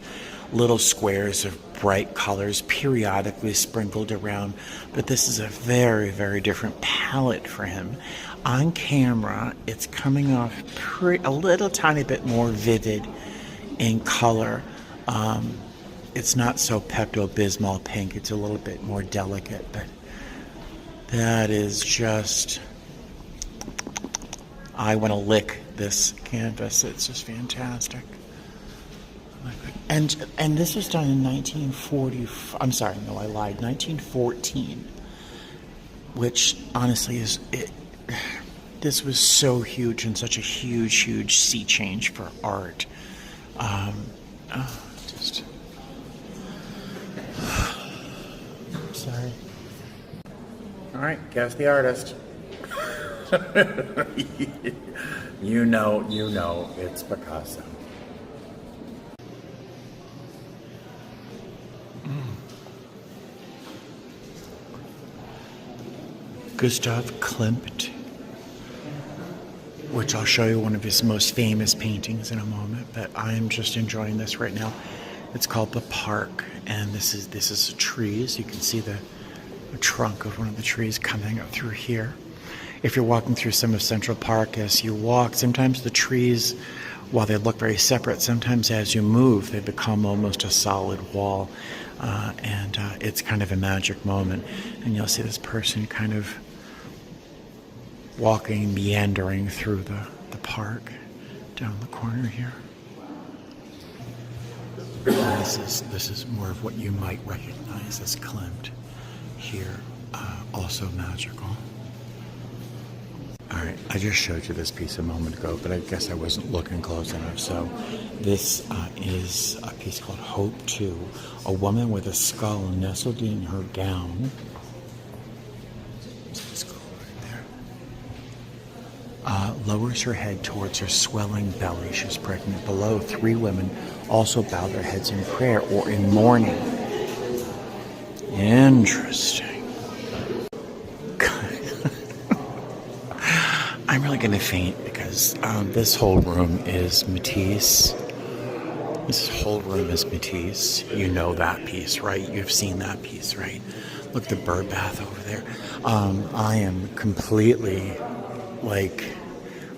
little squares of bright colors periodically sprinkled around. But this is a very, very different palette for him. On camera, it's coming off a little tiny bit more vivid in color. It's not so Pepto-Bismol pink. It's a little bit more delicate, but that is just... I want to lick this canvas. It's just fantastic. And this was done in 1940. I'm sorry, no, I lied. 1914, which honestly is this was so huge and such a huge, huge sea change for art. Just... Sorry. All right, guess the artist. You know, it's Picasso. Gustav Klimt, which I'll show you one of his most famous paintings in a moment, but I am just enjoying this right now. It's called The Park, and this is trees. You can see the trunk of one of the trees coming up through here. If you're walking through some of Central Park, as you walk, sometimes the trees, while they look very separate, sometimes as you move, they become almost a solid wall. And it's kind of a magic moment. And you'll see this person kind of walking, meandering through the park down the corner here. This is more of what you might recognize as Klimt here, also magical. All right, I just showed you this piece a moment ago, but I guess I wasn't looking close enough. So this is a piece called Hope 2. A woman with a skull nestled in her gown. See the skull right there. Lowers her head towards her swelling belly. She's pregnant. Below, 3 women also bow their heads in prayer or in mourning. Interesting. I'm really going to faint because this whole room is Matisse. This whole room is Matisse. You know that piece, right? You've seen that piece, right? Look, the bird bath over there. I am completely, like,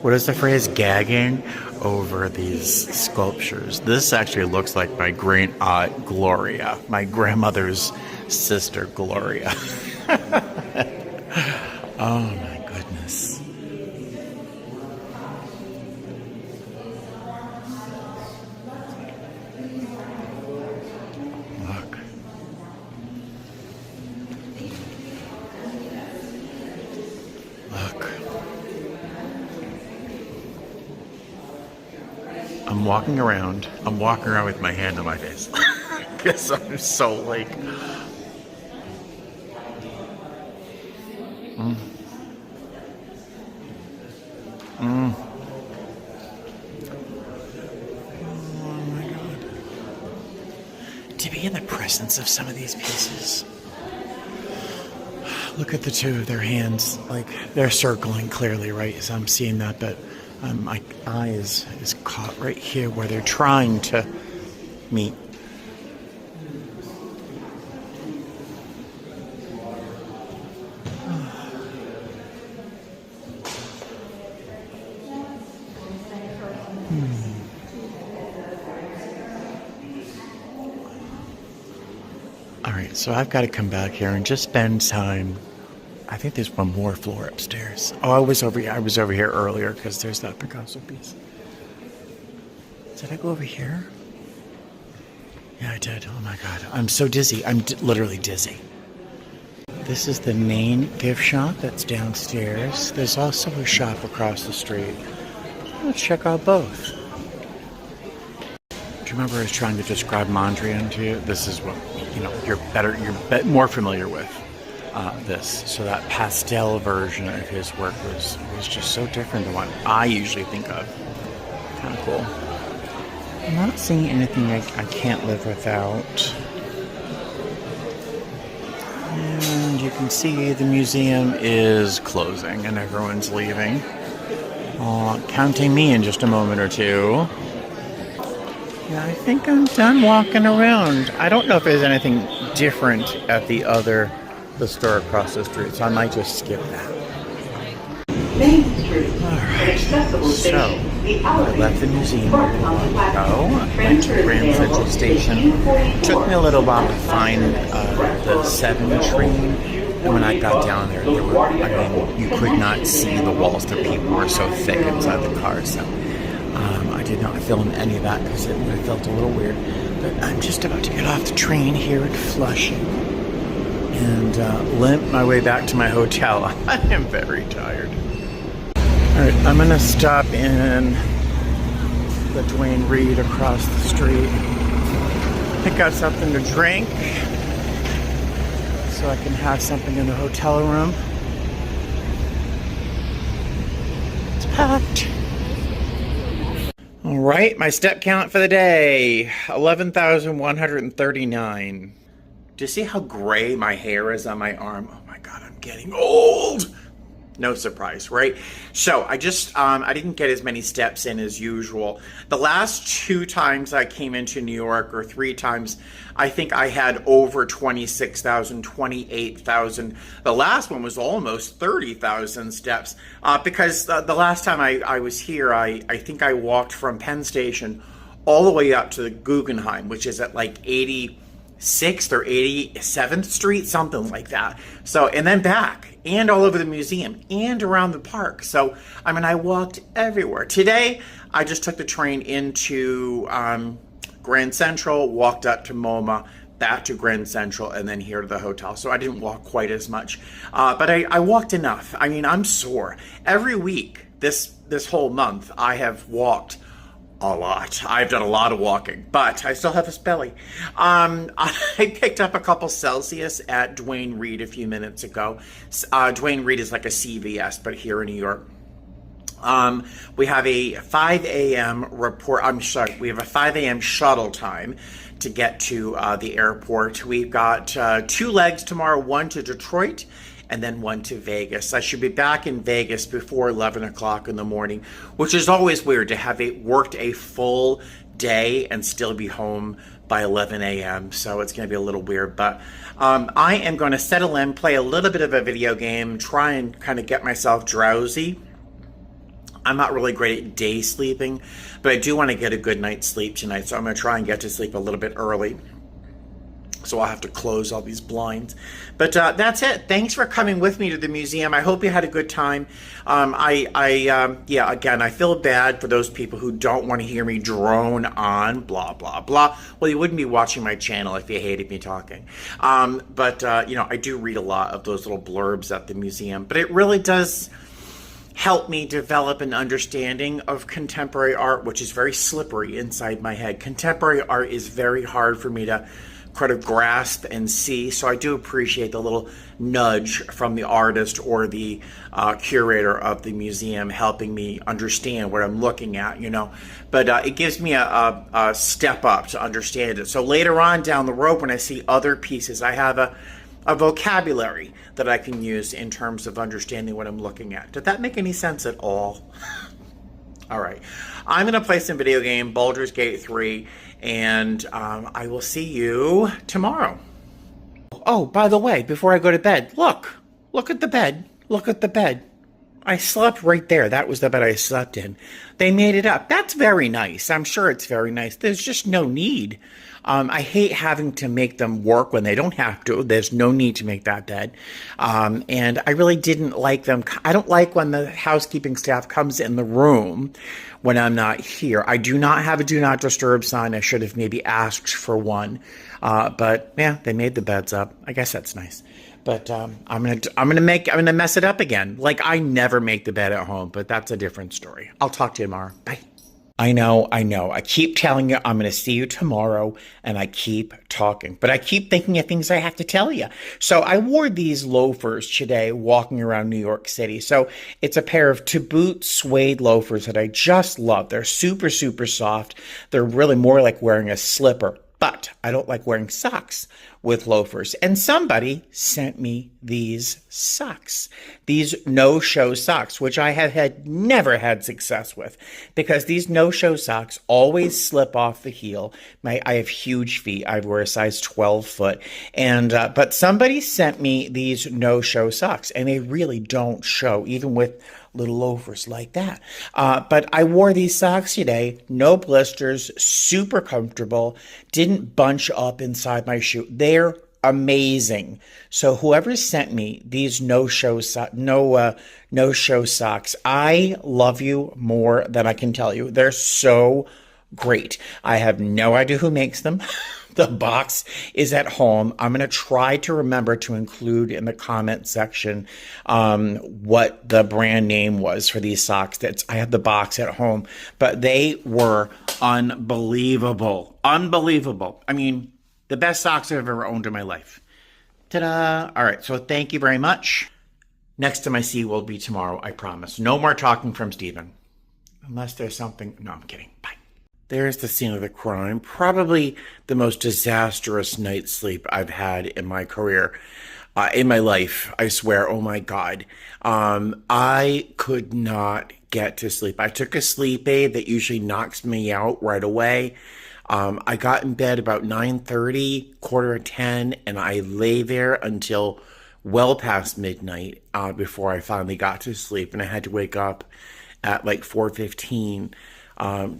what is the phrase? Gagging over these sculptures. This actually looks like my great aunt Gloria, my grandmother's sister Gloria. Oh my goodness. I'm walking around with my hand on my face. Because I'm so like... Oh my God. To be in the presence of some of these pieces. Look at the two of their hands, like they're circling clearly, right? So I'm seeing that, but my eye is caught right here where they're trying to meet. All right, so I've got to come back here and just spend time. I think there's one more floor upstairs. Oh, I was over here earlier because there's that Picasso piece. Did I go over here? Yeah, I did. Oh my God, I'm so dizzy. I'm literally dizzy. This is the main gift shop that's downstairs. There's also a shop across the street. Let's check out both. Do you remember I was trying to describe Mondrian to you? This is what, you're more familiar with. This. So that pastel version of his work was just so different than what I usually think of. Kind of cool. I'm not seeing anything I can't live without. And you can see the museum is closing and everyone's leaving. Counting me in just a moment or two. Yeah, I think I'm done walking around. I don't know if there's anything different at the store across the street, so I might just skip that. Alright, so I left the museum a little while ago. I went to Grand Central Station. Took me a little while to find the 7 train, and when I got down there, you could not see the walls. The people were so thick inside the car, so I did not film any of that because it would have felt a little weird. But I'm just about to get off the train here at Flushing and limp my way back to my hotel. I am very tired. Alright, I'm gonna stop in the Dwayne Reed across the street. Pick out something to drink so I can have something in the hotel room. It's packed. Alright, my step count for the day, 11,139. Do you see how gray my hair is on my arm? Oh my god, I'm getting old! No surprise, right? So I didn't get as many steps in as usual. The last 2 times I came into New York, or 3 times, I think I had over 26,000, 28,000. The last one was almost 30,000 steps. Because the last time I was here, I think I walked from Penn Station all the way up to the Guggenheim, which is at like 86th or 87th Street, something like that. So, and then back, and all over the museum, and around the park. So, I mean, I walked everywhere. Today, I just took the train into Grand Central, walked up to MoMA, back to Grand Central, and then here to the hotel. So I didn't walk quite as much, but I walked enough. I mean, I'm sore. Every week, this whole month, I have walked a lot. I've done a lot of walking, but I still have this belly. I picked up a couple Celsius at Dwayne Reed a few minutes ago. Dwayne Reed is like a CVS, but here in New York. We have a 5 a.m. we have a 5 a.m. shuttle time to get to the airport. We've got 2 legs tomorrow, one to Detroit and then one to Vegas. I should be back in Vegas before 11 o'clock in the morning, which is always weird to have worked a full day and still be home by 11 a.m. So it's going to be a little weird, but I am going to settle in, play a little bit of a video game, try and kind of get myself drowsy. I'm not really great at day sleeping, but I do want to get a good night's sleep tonight, so I'm going to try and get to sleep a little bit early. So I'll have to close all these blinds. But that's it. Thanks for coming with me to the museum. I hope you had a good time. Again, I feel bad for those people who don't want to hear me drone on, blah, blah, blah. Well, you wouldn't be watching my channel if you hated me talking. I do read a lot of those little blurbs at the museum, but it really does help me develop an understanding of contemporary art, which is very slippery inside my head. Contemporary art is very hard for me to kind of grasp and see, so I do appreciate the little nudge from the artist or the curator of the museum helping me understand what I'm looking at, but it gives me a step up to understand it. So later on down the road, when I see other pieces, I have a vocabulary that I can use in terms of understanding what I'm looking at. Did that make any sense at all? All right, I'm gonna play some video game, Baldur's Gate 3, and I will see you tomorrow. Oh, by the way, before I go to bed, look at the bed, look at the bed. I slept right there. That was the bed I slept in. They made it up. That's very nice. I'm sure it's very nice. There's just no need. I hate having to make them work when they don't have to. There's no need to make that bed. And I really didn't like them. I don't like when the housekeeping staff comes in the room when I'm not here. I do not have a do not disturb sign. I should have maybe asked for one. But yeah, they made the beds up. I guess that's nice. But I'm gonna mess it up again. Like I never make the bed at home, but that's a different story. I'll talk to you tomorrow. Bye. I know. I keep telling you I'm going to see you tomorrow, and I keep talking. But I keep thinking of things I have to tell you. So I wore these loafers today walking around New York City. So it's a pair of to-boot suede loafers that I just love. They're super, super soft. They're really more like wearing a slipper. But I don't like wearing socks with loafers. And somebody sent me these socks, these no-show socks, which I have never had success with because these no-show socks always slip off the heel. I have huge feet. I wear a size 12 foot. And but somebody sent me these no-show socks, and they really don't show, even with little loafers like that. But I wore these socks today, no blisters, super comfortable, didn't bunch up inside my shoe. They're amazing. So whoever sent me these no-show socks, I love you more than I can tell you. They're so great. I have no idea who makes them, The box is at home. I'm going to try to remember to include in the comment section what the brand name was for these socks. I had the box at home, but they were unbelievable. Unbelievable. I mean, the best socks I've ever owned in my life. Ta-da! All right, so thank you very much. Next time I see you will be tomorrow, I promise. No more talking from Steven. Unless there's something... No, I'm kidding. Bye. There's the scene of the crime. Probably the most disastrous night's sleep I've had in my career, in my life. I swear, oh my God. I could not get to sleep. I took a sleep aid that usually knocks me out right away. I got in bed about 9:30, 9:45, and I lay there until well past midnight before I finally got to sleep. And I had to wake up at like 4:15.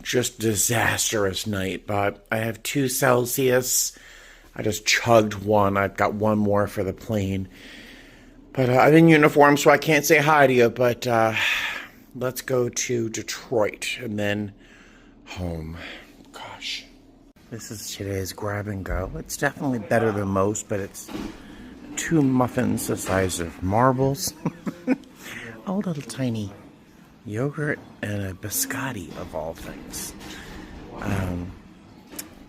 Just disastrous night, but I have 2 Celsius. I just chugged one. I've got one more for the plane. But I'm in uniform, so I can't say hi to you, but let's go to Detroit and then home. Gosh. This is today's grab and go. It's definitely better than most, but it's 2 muffins the size of marbles. Oh, little tiny yogurt and a biscotti of all things.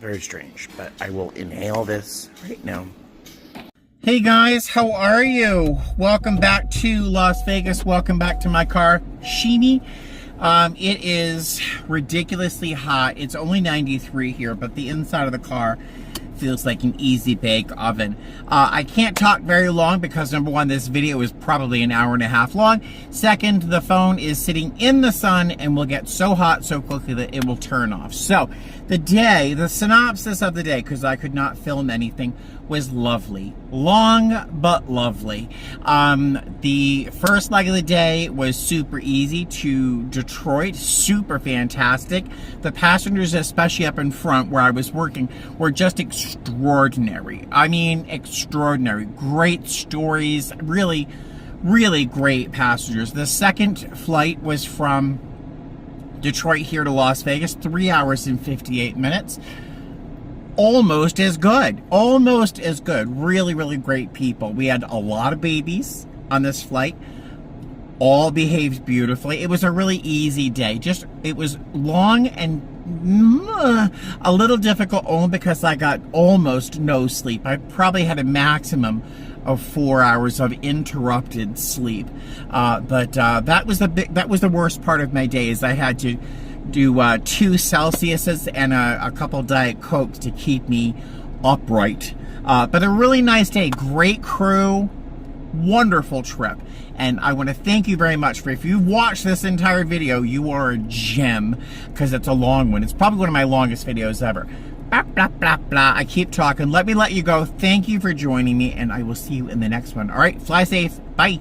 Very strange, but I will inhale this right now. Hey guys, how are you? Welcome back to Las Vegas. Welcome back to my car, Sheeny. It is ridiculously hot. It's only 93 here, but the inside of the car feels like an easy bake oven. I can't talk very long because number one, this video is probably an hour and a half long. Second, the phone is sitting in the sun and will get so hot so quickly that it will turn off. So the synopsis of the day, because I could not film anything, was lovely. Long, but lovely. The first leg of the day was super easy to Detroit, super fantastic. The passengers, especially up in front where I was working, were just extraordinary. I mean, extraordinary. Great stories, really, really great passengers. The second flight was from Detroit here to Las Vegas, 3 hours and 58 minutes. Almost as good. Almost as good. Really, really great people. We had a lot of babies on this flight. All behaved beautifully. It was a really easy day. It was long and a little difficult only because I got almost no sleep. I probably had a maximum of 4 hours of interrupted sleep. But that was the worst part of my day, is I had to do 2 Celsiuses and a couple Diet Cokes to keep me upright. But a really nice day. Great crew. Wonderful trip. And I want to thank you very much for, if you watched this entire video, you are a gem, because it's a long one. It's probably one of my longest videos ever. Blah, blah, blah, blah. I keep talking. Let me let you go. Thank you for joining me, and I will see you in the next one. All right, fly safe. Bye.